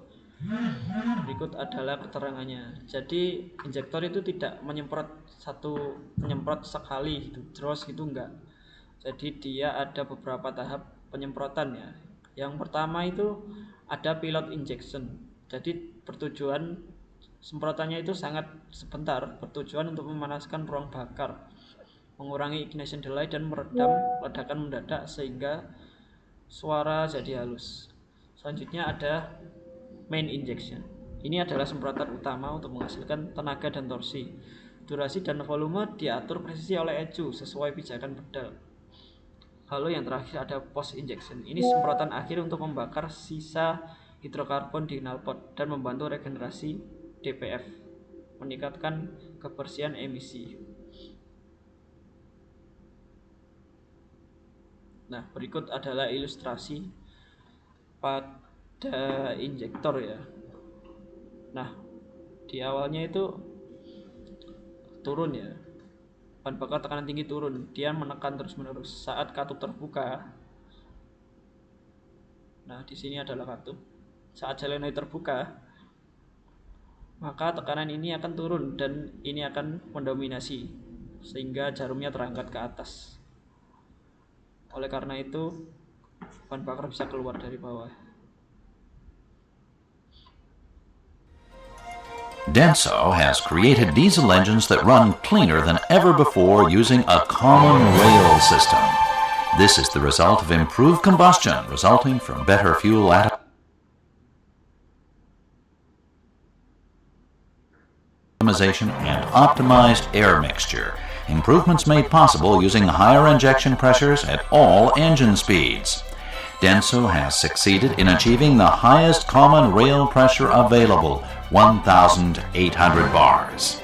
A: berikut adalah keterangannya. Jadi injektor itu tidak menyemprot sekali gitu, terus gitu enggak. Jadi dia ada beberapa tahap penyemprotan ya. Yang pertama itu ada pilot injection. Jadi bertujuan Semprotannya itu sangat sebentar, bertujuan untuk memanaskan ruang bakar, mengurangi ignition delay dan meredam ledakan mendadak sehingga suara jadi halus. Selanjutnya ada main injection. Ini adalah semprotan utama untuk menghasilkan tenaga dan torsi. Durasi dan volume diatur presisi oleh ECU sesuai pijakan pedal. Lalu yang terakhir ada post injection. Ini semprotan akhir untuk membakar sisa hidrokarbon di knalpot dan membantu regenerasi DPF, meningkatkan kebersihan emisi. Nah, berikut adalah ilustrasi pada injektor ya. Nah, di awalnya itu turun ya, bahan bakar tekanan tinggi turun, dia menekan terus menerus saat katup terbuka. Nah, di sini adalah katup. Saat solenoid terbuka, maka tekanan ini akan turun dan ini akan mendominasi sehingga jarumnya terangkat ke atas. Oleh karena itu, bahan bakar bisa keluar dari bawah.
D: Denso has created diesel engines that run cleaner than ever before using a common rail system. This is the result of improved combustion resulting from better fuel atomization and optimized air mixture. Improvements made possible using higher injection pressures at all engine speeds. Denso has succeeded in achieving the highest common rail pressure available, 1,800 bars.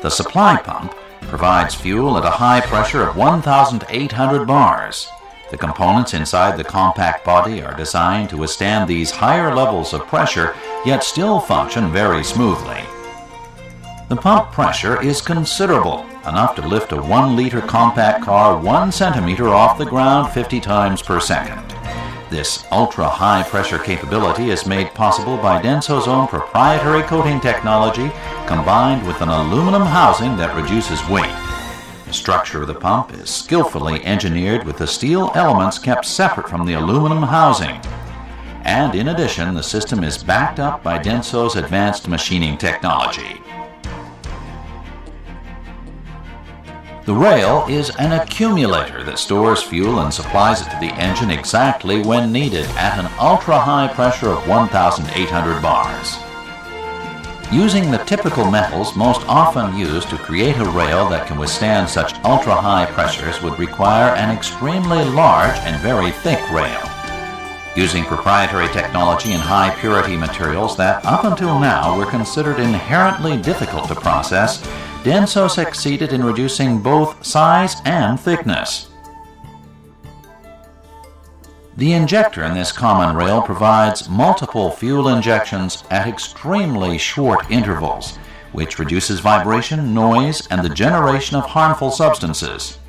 D: The supply pump provides fuel at a high pressure of 1,800 bars. The components inside the compact body are designed to withstand these higher levels of pressure, yet still function very smoothly. The pump pressure is considerable, enough to lift a 1-liter compact car 1 centimeter off the ground 50 times per second. This ultra-high pressure capability is made possible by Denso's own proprietary coating technology combined with an aluminum housing that reduces weight. The structure of the pump is skillfully engineered with the steel elements kept separate from the aluminum housing. And in addition, the system is backed up by Denso's advanced machining technology. The rail is an accumulator that stores fuel and supplies it to the engine exactly when needed at an ultra-high pressure of 1,800 bars. Using the typical metals most often used to create a rail that can withstand such ultra-high pressures would require an extremely large and very thick rail. Using proprietary technology and high-purity materials that up until now were considered inherently difficult to process, Denso succeeded in reducing both size and thickness. The injector in this common rail provides multiple fuel injections at extremely short intervals, which reduces vibration, noise, and the generation of harmful substances.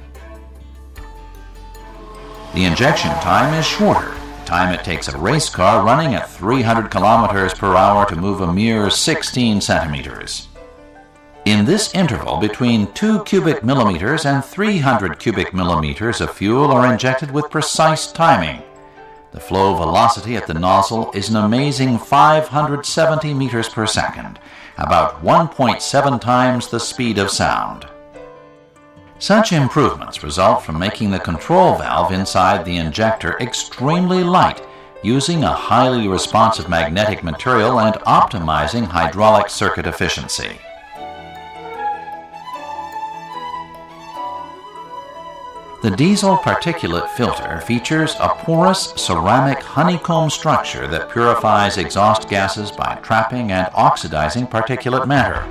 D: The injection time is shorter, the time it takes a race car running at 300 kilometers per hour to move a mere 16 centimeters. In this interval between 2 cubic millimeters and 300 cubic millimeters of fuel are injected with precise timing. The flow velocity at the nozzle is an amazing 570 meters per second, about 1.7 times the speed of sound. Such improvements result from making the control valve inside the injector extremely light, using a highly responsive magnetic material and optimizing hydraulic circuit efficiency. The diesel particulate filter features a porous ceramic honeycomb structure that purifies exhaust gases by trapping and oxidizing particulate matter.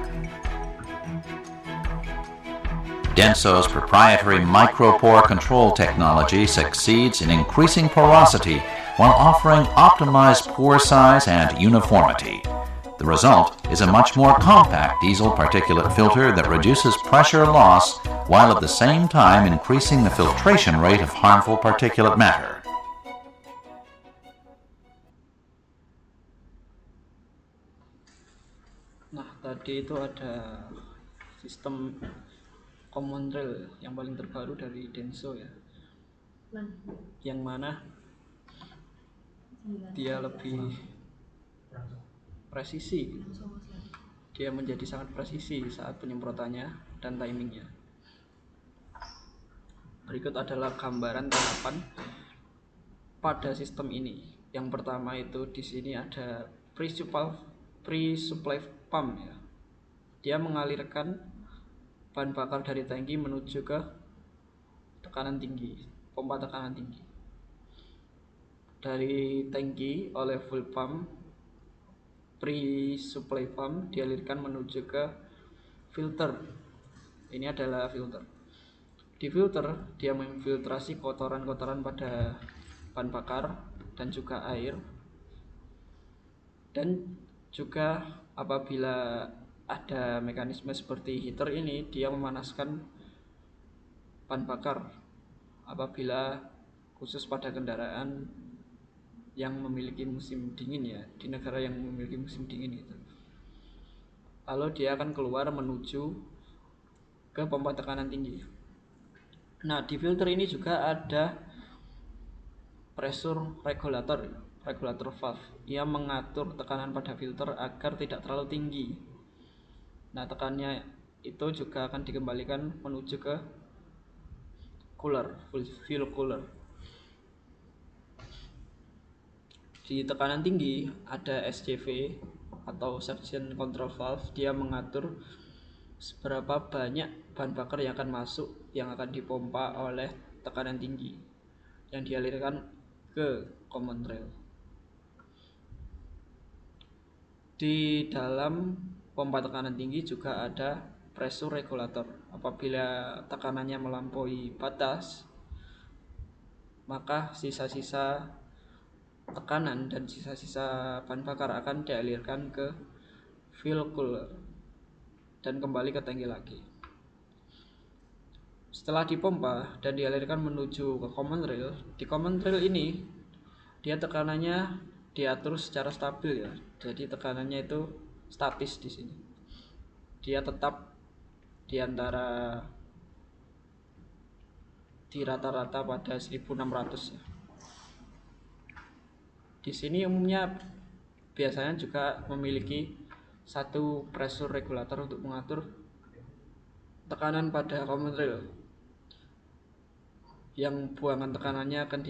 D: Denso's proprietary micropore control technology succeeds in increasing porosity while offering optimized pore size and uniformity. The result is a much more compact diesel particulate filter that reduces pressure loss while at the same time increasing the filtration rate of harmful particulate matter.
A: Nah, tadi itu ada sistem common rail yang paling terbaru dari Denso ya. Yang mana dia lebih presisi. Dia menjadi sangat presisi saat penyemprotannya dan timingnya. Berikut adalah gambaran tahapan pada sistem ini. Yang pertama itu di sini ada pre-supply pump ya. Dia mengalirkan bahan bakar dari tangki menuju ke tekanan tinggi, pompa tekanan tinggi. Dari tangki oleh fuel pump, pre-supply pump dialirkan menuju ke filter. Ini adalah filter. Di filter dia memfiltrasi kotoran-kotoran pada bahan bakar dan juga air. Dan juga apabila ada mekanisme seperti heater ini, dia memanaskan bahan bakar apabila khusus pada kendaraan yang memiliki musim dingin ya, di negara yang memiliki musim dingin gitu. Lalu dia akan keluar menuju ke pompa tekanan tinggi. Nah, di filter ini juga ada pressure regulator valve. Ia mengatur tekanan pada filter agar tidak terlalu tinggi. Nah, tekanannya itu juga akan dikembalikan menuju ke fuel cooler. Di tekanan tinggi ada SCV atau suction control valve. Dia mengatur seberapa banyak bahan bakar yang akan masuk, yang akan dipompa oleh tekanan tinggi yang dialirkan ke common rail. Di dalam pompa tekanan tinggi juga ada pressure regulator. Apabila tekanannya melampaui batas, maka sisa-sisa tekanan dan sisa-sisa bahan bakar akan dialirkan ke fuel cooler dan kembali ke tangki lagi. Setelah dipompa dan dialirkan menuju ke common rail, di common rail ini dia tekanannya diatur secara stabil ya. Jadi tekanannya itu statis di sini. Dia tetap di rata-rata pada 1600 ya. Di sini umumnya biasanya juga memiliki satu pressure regulator untuk mengatur tekanan pada common rail, yang buangan tekanannya akan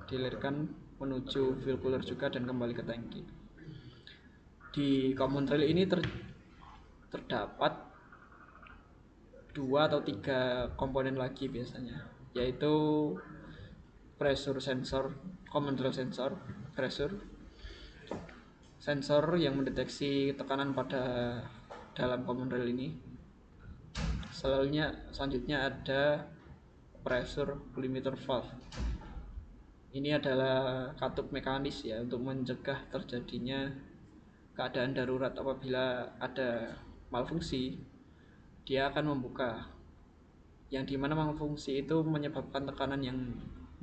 A: dialirkan menuju fuel cooler juga dan kembali ke tangki. Di common rail ini terdapat 2 atau 3 komponen lagi biasanya, yaitu pressure sensor, common rail sensor, sensor yang mendeteksi tekanan pada dalam common rail ini. Selanjutnya ada pressure limiter valve. Ini adalah katup mekanis ya, untuk mencegah terjadinya keadaan darurat. Apabila ada malfungsi, dia akan membuka, yang dimana malfungsi itu menyebabkan tekanan yang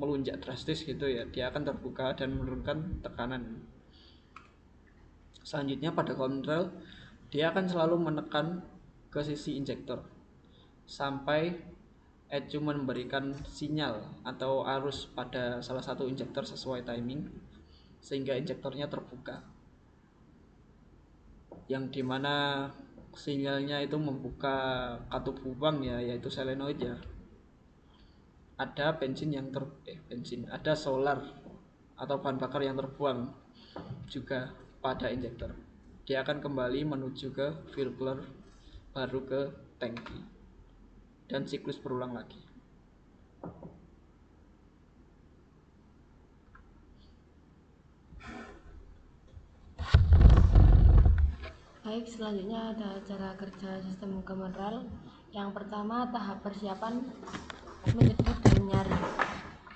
A: melonjak drastis gitu ya, dia akan terbuka dan menurunkan tekanan. Selanjutnya pada common rail, dia akan selalu menekan ke sisi injektor sampai ECU memberikan sinyal atau arus pada salah satu injektor sesuai timing, sehingga injektornya terbuka, yang dimana sinyalnya itu membuka katup lubang ya, yaitu solenoid ya. Ada ada solar atau bahan bakar yang terbuang juga pada injektor. Dia akan kembali menuju ke fuel cooler, baru ke tangki, dan siklus berulang lagi.
B: Baik, selanjutnya ada cara kerja sistem common rail. Yang pertama, tahap persiapan menyedot dan menyaring.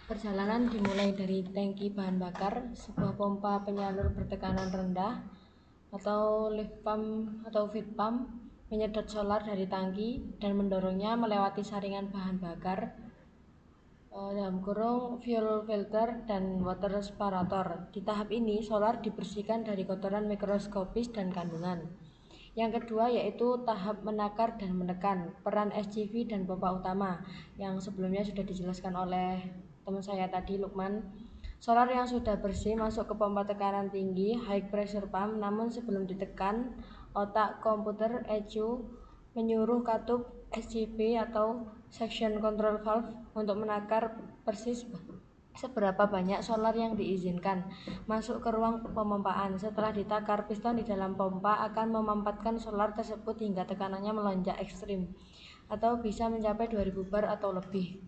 B: Perjalanan dimulai dari tangki bahan bakar, sebuah pompa penyalur bertekanan rendah atau lift pump atau feed pump menyedot solar dari tangki dan mendorongnya melewati saringan bahan bakar dalam kurung fuel filter dan water separator. Di tahap ini solar dibersihkan dari kotoran mikroskopis dan kandungan. Yang kedua yaitu tahap menakar dan menekan. Peran SCV dan pompa utama yang sebelumnya sudah dijelaskan oleh teman saya tadi, Lukman. Solar yang sudah bersih masuk ke pompa tekanan tinggi high pressure pump, namun sebelum ditekan, otak komputer ECU menyuruh katup SCV atau section control valve untuk menakar persis seberapa banyak solar yang diizinkan masuk ke ruang pemompaan. Setelah ditakar, piston di dalam pompa akan memampatkan solar tersebut hingga tekanannya melonjak ekstrim atau bisa mencapai 2000 bar atau lebih.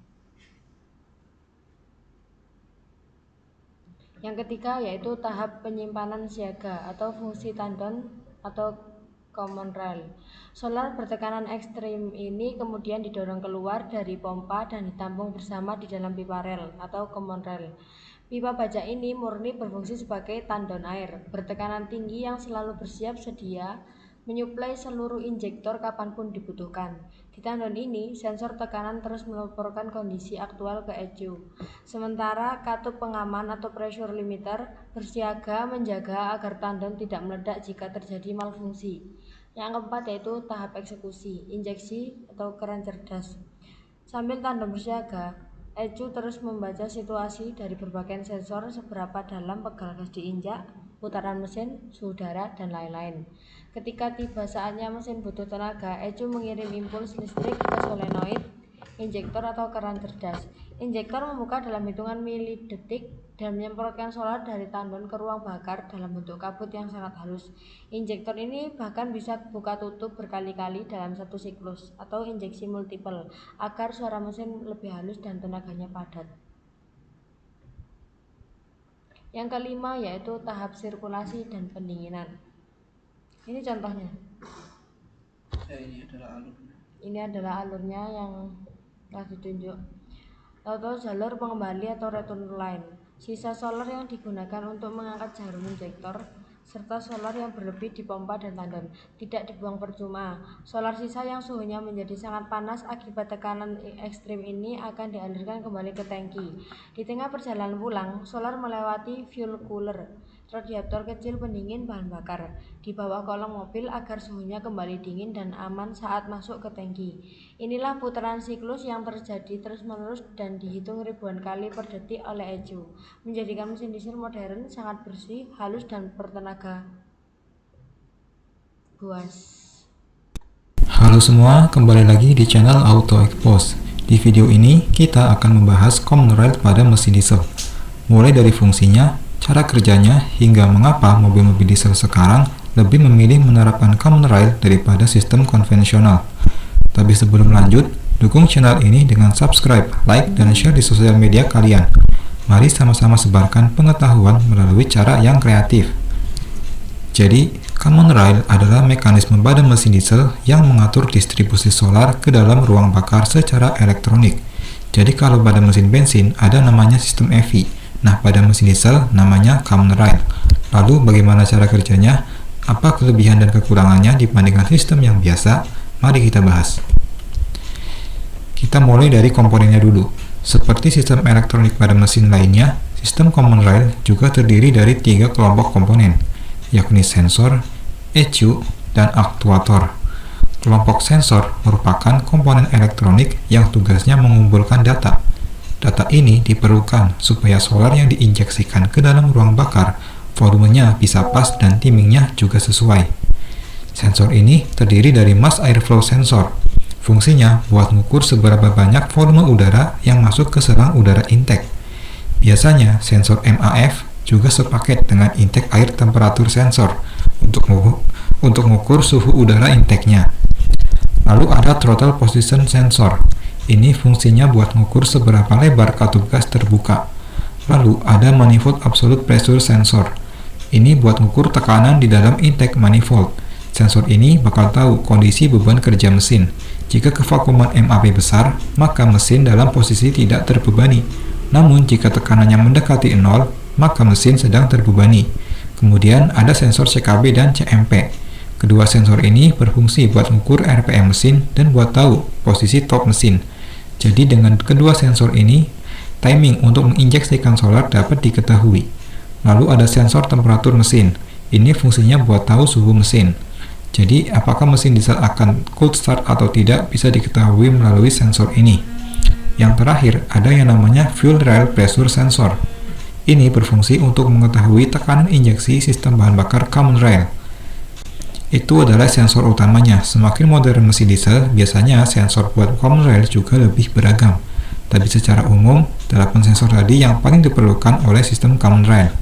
B: Yang ketiga yaitu tahap penyimpanan siaga atau fungsi tandon atau common rail. Solar bertekanan ekstrim ini kemudian didorong keluar dari pompa dan ditampung bersama di dalam pipa rel atau common rail. Pipa baja ini murni berfungsi sebagai tandon air bertekanan tinggi yang selalu bersiap sedia menyuplai seluruh injektor kapanpun dibutuhkan. Di tandon ini, sensor tekanan terus melaporkan kondisi aktual ke ECU. Sementara katup pengaman atau pressure limiter bersiaga menjaga agar tandon tidak meledak jika terjadi malfungsi. Yang keempat yaitu tahap eksekusi, injeksi atau keran cerdas. Sambil tandon bersiaga, ECU terus membaca situasi dari berbagai sensor seberapa dalam pegal gas diinjak, putaran mesin, suhu udara, dan lain-lain. Ketika tiba saatnya mesin butuh tenaga, ECU mengirim impuls listrik ke solenoid, injektor atau keran cerdas. Injektor membuka dalam hitungan milidetik dan menyemprotkan solar dari tandon ke ruang bakar dalam bentuk kabut yang sangat halus. Injektor ini bahkan bisa buka tutup berkali-kali dalam satu siklus atau injeksi multiple agar suara mesin lebih halus dan tenaganya padat. Yang kelima yaitu tahap sirkulasi dan pendinginan. Ini contohnya. Ini adalah alurnya yang telah ditunjuk. Atau jalur pengembali atau return line. Sisa solar yang digunakan untuk mengangkat jarum injektor serta solar yang berlebih di pompa dan tandon tidak dibuang percuma. Solar sisa yang suhunya menjadi sangat panas akibat tekanan ekstrim ini akan dialirkan kembali ke tangki. Di tengah perjalanan pulang, solar melewati fuel cooler, radiator kecil pendingin bahan bakar di bawah kolong mobil agar suhunya kembali dingin dan aman saat masuk ke tangki. Inilah putaran siklus yang terjadi terus-menerus dan dihitung ribuan kali per detik oleh ECU, menjadikan mesin diesel modern sangat bersih, halus, dan bertenaga buas.
E: Halo semua, kembali lagi di channel Auto Expose. Di video ini kita akan membahas common rail pada mesin diesel, mulai dari fungsinya, cara kerjanya, hingga mengapa mobil-mobil diesel sekarang lebih memilih menerapkan common rail daripada sistem konvensional. Tapi sebelum lanjut, dukung channel ini dengan subscribe, like, dan share di sosial media kalian. Mari sama-sama sebarkan pengetahuan melalui cara yang kreatif. Jadi, common rail adalah mekanisme pada mesin diesel yang mengatur distribusi solar ke dalam ruang bakar secara elektronik. Jadi kalau pada mesin bensin ada namanya sistem EV, nah pada mesin diesel namanya common rail. Lalu bagaimana cara kerjanya? Apa kelebihan dan kekurangannya dibandingkan sistem yang biasa? Mari kita bahas. Kita mulai dari komponennya dulu. Seperti sistem elektronik pada mesin lainnya, sistem common rail juga terdiri dari 3 kelompok komponen, yakni sensor, ECU, dan aktuator. Kelompok sensor merupakan komponen elektronik yang tugasnya mengumpulkan data. Data ini diperlukan supaya solar yang diinjeksikan ke dalam ruang bakar volumenya bisa pas dan timingnya juga sesuai. Sensor ini terdiri dari mass airflow sensor. Fungsinya buat mengukur seberapa banyak volume udara yang masuk ke selang udara intake. Biasanya sensor MAF juga sepaket dengan intake air temperatur sensor untuk mengukur suhu udara intake-nya. Lalu ada throttle position sensor. Ini fungsinya buat mengukur seberapa lebar katup gas terbuka. Lalu ada manifold absolute pressure sensor. Ini buat mengukur tekanan di dalam intake manifold. Sensor ini bakal tahu kondisi beban kerja mesin. Jika kevakuman MAP besar, maka mesin dalam posisi tidak terbebani. Namun jika tekanannya mendekati 0, maka mesin sedang terbebani. Kemudian ada sensor CKB dan CMP. Kedua sensor ini berfungsi buat mengukur RPM mesin dan buat tahu posisi top mesin. Jadi dengan kedua sensor ini, timing untuk menginjeksikan solar dapat diketahui. Lalu ada sensor temperatur mesin. Ini fungsinya buat tahu suhu mesin. Jadi apakah mesin diesel akan cold start atau tidak bisa diketahui melalui sensor ini. Yang terakhir ada yang namanya fuel rail pressure sensor. Ini berfungsi untuk mengetahui tekanan injeksi sistem bahan bakar common rail. Itu adalah sensor utamanya. Semakin modern mesin diesel, biasanya sensor buat common rail juga lebih beragam. Tapi secara umum, 8 sensor tadi yang paling diperlukan oleh sistem common rail.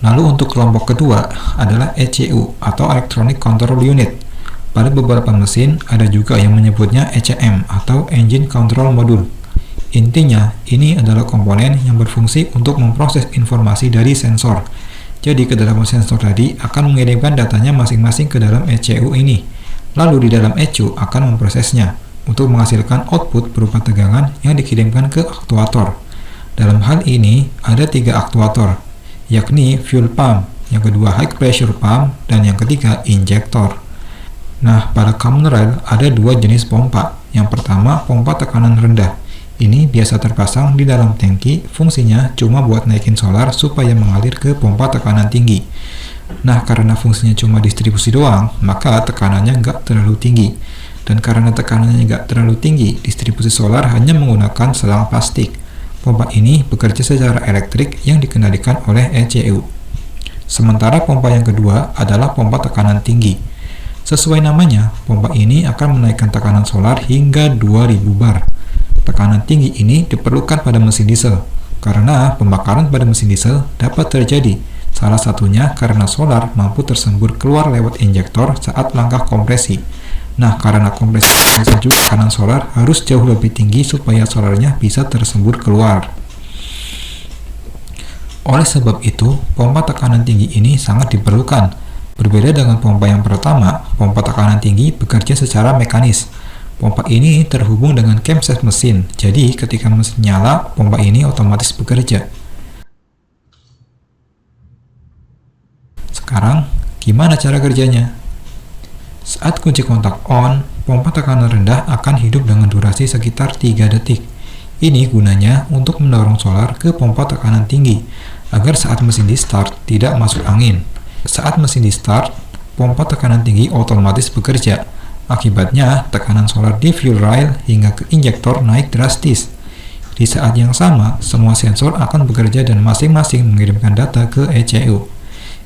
E: Lalu untuk kelompok kedua adalah ECU atau Electronic Control Unit. Pada beberapa mesin ada juga yang menyebutnya ECM atau Engine Control Module. Intinya, ini adalah komponen yang berfungsi untuk memproses informasi dari sensor. Jadi kedalaman sensor tadi akan mengirimkan datanya masing-masing ke dalam ECU ini. Lalu di dalam ECU akan memprosesnya untuk menghasilkan output berupa tegangan yang dikirimkan ke aktuator. Dalam hal ini ada 3 aktuator, yakni fuel pump, yang kedua high pressure pump, dan yang ketiga injektor. Nah, pada common rail ada 2 jenis pompa. Yang pertama, pompa tekanan rendah. Ini biasa terpasang di dalam tangki, fungsinya cuma buat naikin solar supaya mengalir ke pompa tekanan tinggi. Nah, karena fungsinya cuma distribusi doang, maka tekanannya nggak terlalu tinggi. Dan karena tekanannya nggak terlalu tinggi, distribusi solar hanya menggunakan selang plastik. Pompa ini bekerja secara elektrik yang dikendalikan oleh ECU. Sementara pompa yang kedua adalah pompa tekanan tinggi. Sesuai namanya, pompa ini akan menaikkan tekanan solar hingga 2000 bar. Tekanan tinggi ini diperlukan pada mesin diesel, karena pembakaran pada mesin diesel dapat terjadi. Salah satunya karena solar mampu tersembur keluar lewat injektor saat langkah kompresi. Nah, karena kompresi juga tekanan solar harus jauh lebih tinggi supaya solarnya bisa tersembur keluar. Oleh sebab itu, pompa tekanan tinggi ini sangat diperlukan. Berbeda dengan pompa yang pertama, pompa tekanan tinggi bekerja secara mekanis. Pompa ini terhubung dengan camshaft mesin, jadi ketika mesin nyala, pompa ini otomatis bekerja. Sekarang, gimana cara kerjanya? Saat kunci kontak on, pompa tekanan rendah akan hidup dengan durasi sekitar 3 detik. Ini gunanya untuk mendorong solar ke pompa tekanan tinggi, agar saat mesin di start tidak masuk angin. Saat mesin di start, pompa tekanan tinggi otomatis bekerja. Akibatnya, tekanan solar di fuel rail hingga ke injektor naik drastis. Di saat yang sama, semua sensor akan bekerja dan masing-masing mengirimkan data ke ECU.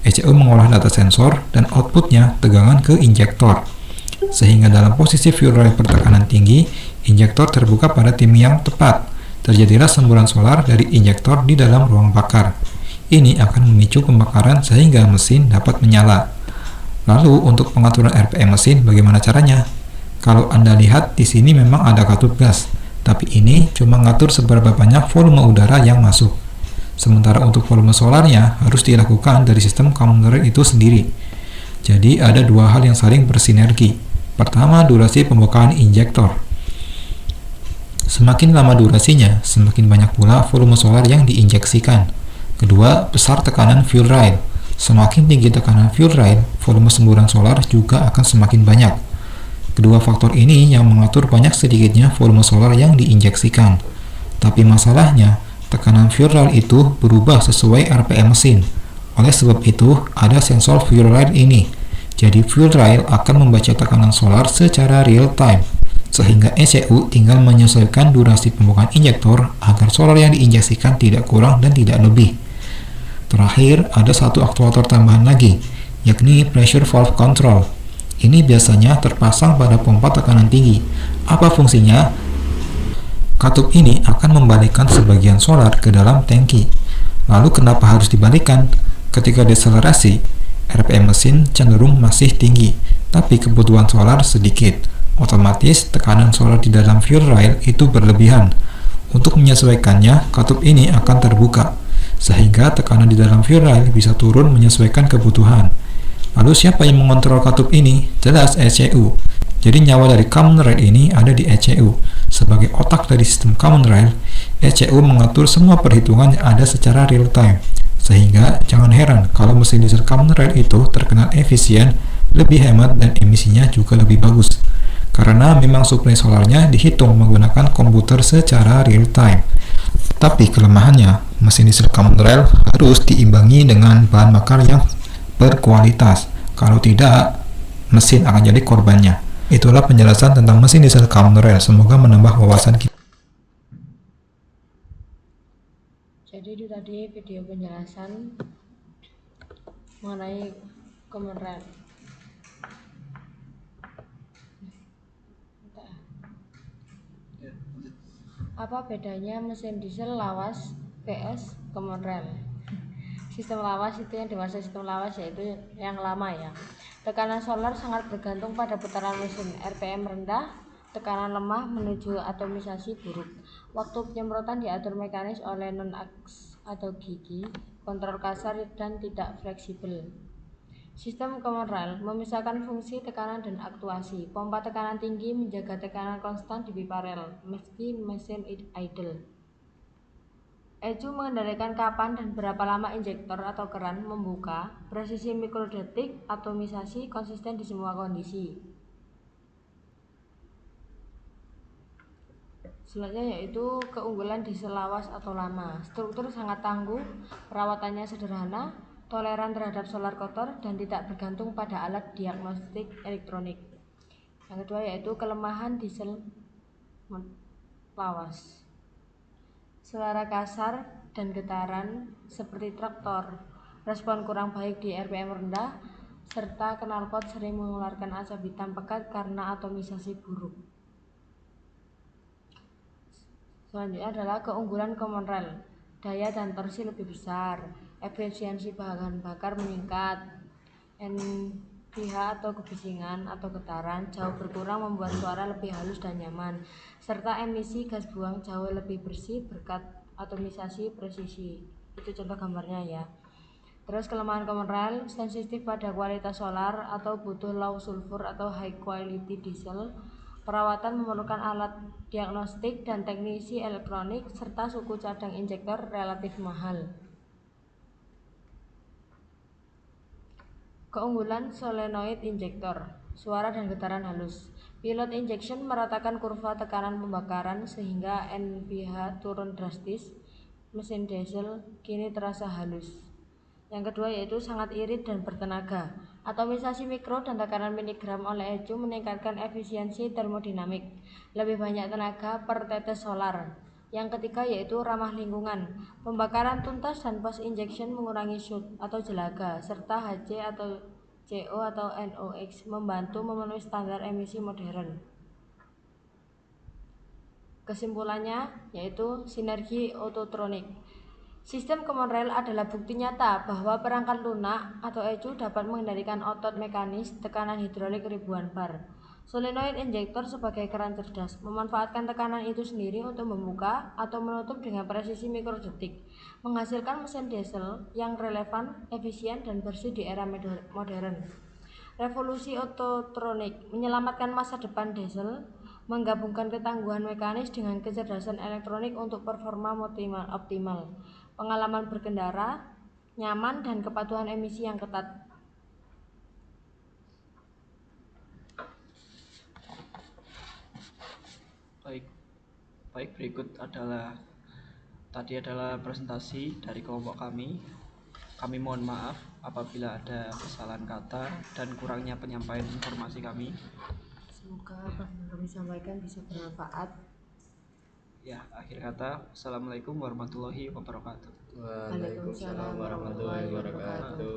E: ECU mengolah data sensor dan outputnya tegangan ke injektor. Sehingga dalam posisi fuel rail bertekanan tinggi, injektor terbuka pada timing yang tepat. Terjadilah semburan solar dari injektor di dalam ruang bakar. Ini akan memicu pembakaran sehingga mesin dapat menyala. Lalu untuk pengaturan RPM mesin bagaimana caranya? Kalau Anda lihat di sini memang ada katup gas, tapi ini cuma ngatur seberapa banyak volume udara yang masuk. Sementara untuk volume solarnya harus dilakukan dari sistem common rail itu sendiri. Jadi ada 2 hal yang saling bersinergi. Pertama, durasi pembukaan injektor. Semakin lama durasinya, semakin banyak pula volume solar yang diinjeksikan. Kedua, besar tekanan fuel rail. Semakin tinggi tekanan fuel rail, volume semburan solar juga akan semakin banyak. Kedua faktor ini yang mengatur banyak sedikitnya volume solar yang diinjeksikan. Tapi masalahnya, tekanan fuel rail itu berubah sesuai RPM mesin. Oleh sebab itu, ada sensor fuel rail ini. Jadi fuel rail akan membaca tekanan solar secara real time, sehingga ECU tinggal menyesuaikan durasi pembukaan injektor agar solar yang diinjeksikan tidak kurang dan tidak lebih. Terakhir, ada satu aktuator tambahan lagi, yakni pressure valve control. Ini biasanya terpasang pada pompa tekanan tinggi. Apa fungsinya? Katup ini akan membalikkan sebagian solar ke dalam tangki. Lalu kenapa harus dibalikkan? Ketika deselerasi, RPM mesin cenderung masih tinggi, tapi kebutuhan solar sedikit. Otomatis tekanan solar di dalam fuel rail itu berlebihan. Untuk menyesuaikannya, katup ini akan terbuka, sehingga tekanan di dalam fuel rail bisa turun menyesuaikan kebutuhan. Lalu siapa yang mengontrol katup ini? Jelas ECU. Jadi nyawa dari common rail ini ada di ECU. Sebagai otak dari sistem common rail, ECU mengatur semua perhitungan yang ada secara real time. Sehingga jangan heran kalau mesin diesel common rail itu terkenal efisien, lebih hemat, dan emisinya juga lebih bagus. Karena memang suplai solarnya dihitung menggunakan komputer secara real time. Tapi kelemahannya, mesin diesel common rail harus diimbangi dengan bahan bakar yang berkualitas. Kalau tidak, mesin akan jadi korbannya. Itulah penjelasan tentang mesin diesel common rail. Semoga menambah wawasan kita.
B: Jadi Jadi itu tadi video penjelasan mengenai common rail.
A: Ya, lanjut.
B: Apa bedanya mesin diesel lawas PS common rail? Sistem lawas itu yang dimaksud sistem lawas yaitu yang lama ya. Tekanan solar sangat bergantung pada putaran mesin. RPM rendah, tekanan lemah menuju atomisasi buruk. Waktu penyemprotan diatur mekanis oleh non-aks atau gigi, kontrol kasar dan tidak fleksibel. Sistem common rail memisahkan fungsi tekanan dan aktuasi. Pompa tekanan tinggi menjaga tekanan konstan di pipa rel meski mesin idle. ECU mengendalikan kapan dan berapa lama injektor atau keran membuka, presisi mikrodetik, atomisasi konsisten di semua kondisi. Selanjutnya yaitu keunggulan diesel lawas atau lama. Struktur sangat tangguh, perawatannya sederhana, toleran terhadap solar kotor, dan tidak bergantung pada alat diagnostik elektronik. Yang kedua yaitu kelemahan diesel lawas. Suara kasar dan getaran seperti traktor, respon kurang baik di RPM rendah, serta knalpot sering mengeluarkan asap hitam pekat karena atomisasi buruk. Selanjutnya adalah keunggulan common rail. Daya dan torsi lebih besar, efisiensi bahan bakar meningkat, NPH atau kebisingan atau getaran jauh berkurang membuat suara lebih halus dan nyaman, serta emisi gas buang jauh lebih bersih berkat atomisasi presisi. Itu contoh gambarnya ya. Terus kelemahan common rail, sensitif pada kualitas solar atau butuh low sulfur atau high quality diesel. Perawatan memerlukan alat diagnostik dan teknisi elektronik serta suku cadang injektor relatif mahal. Keunggulan solenoid injektor, suara dan getaran halus. Pilot injection meratakan kurva tekanan pembakaran sehingga NPH turun drastis. Mesin diesel kini terasa halus. Yang kedua yaitu sangat irit dan bertenaga. Atomisasi mikro dan tekanan miligram oleh ECU meningkatkan efisiensi termodinamik. Lebih banyak tenaga per tetes solar. Yang ketiga yaitu ramah lingkungan. Pembakaran tuntas dan post injection mengurangi shoot atau jelaga serta HC atau CO atau NOx membantu memenuhi standar emisi modern. Kesimpulannya yaitu sinergi ototronik. Sistem common rail adalah bukti nyata bahwa perangkat lunak atau ECU dapat mengendalikan otot mekanis tekanan hidrolik ribuan bar. Solenoid injektor sebagai keran cerdas memanfaatkan tekanan itu sendiri untuk membuka atau menutup dengan presisi mikrodetik, menghasilkan mesin diesel yang relevan, efisien, dan bersih di era modern. Revolusi ototronik menyelamatkan masa depan diesel, menggabungkan ketangguhan mekanis dengan kecerdasan elektronik untuk performa optimal, pengalaman berkendara nyaman, dan kepatuhan emisi yang ketat.
A: Baik, berikut adalah presentasi dari kelompok kami. Kami mohon maaf apabila ada kesalahan kata dan kurangnya penyampaian informasi kami.
B: Semoga apa yang kami sampaikan bisa bermanfaat.
A: Ya, akhir kata, Assalamualaikum warahmatullahi wabarakatuh.
C: Waalaikumsalam warahmatullahi wabarakatuh.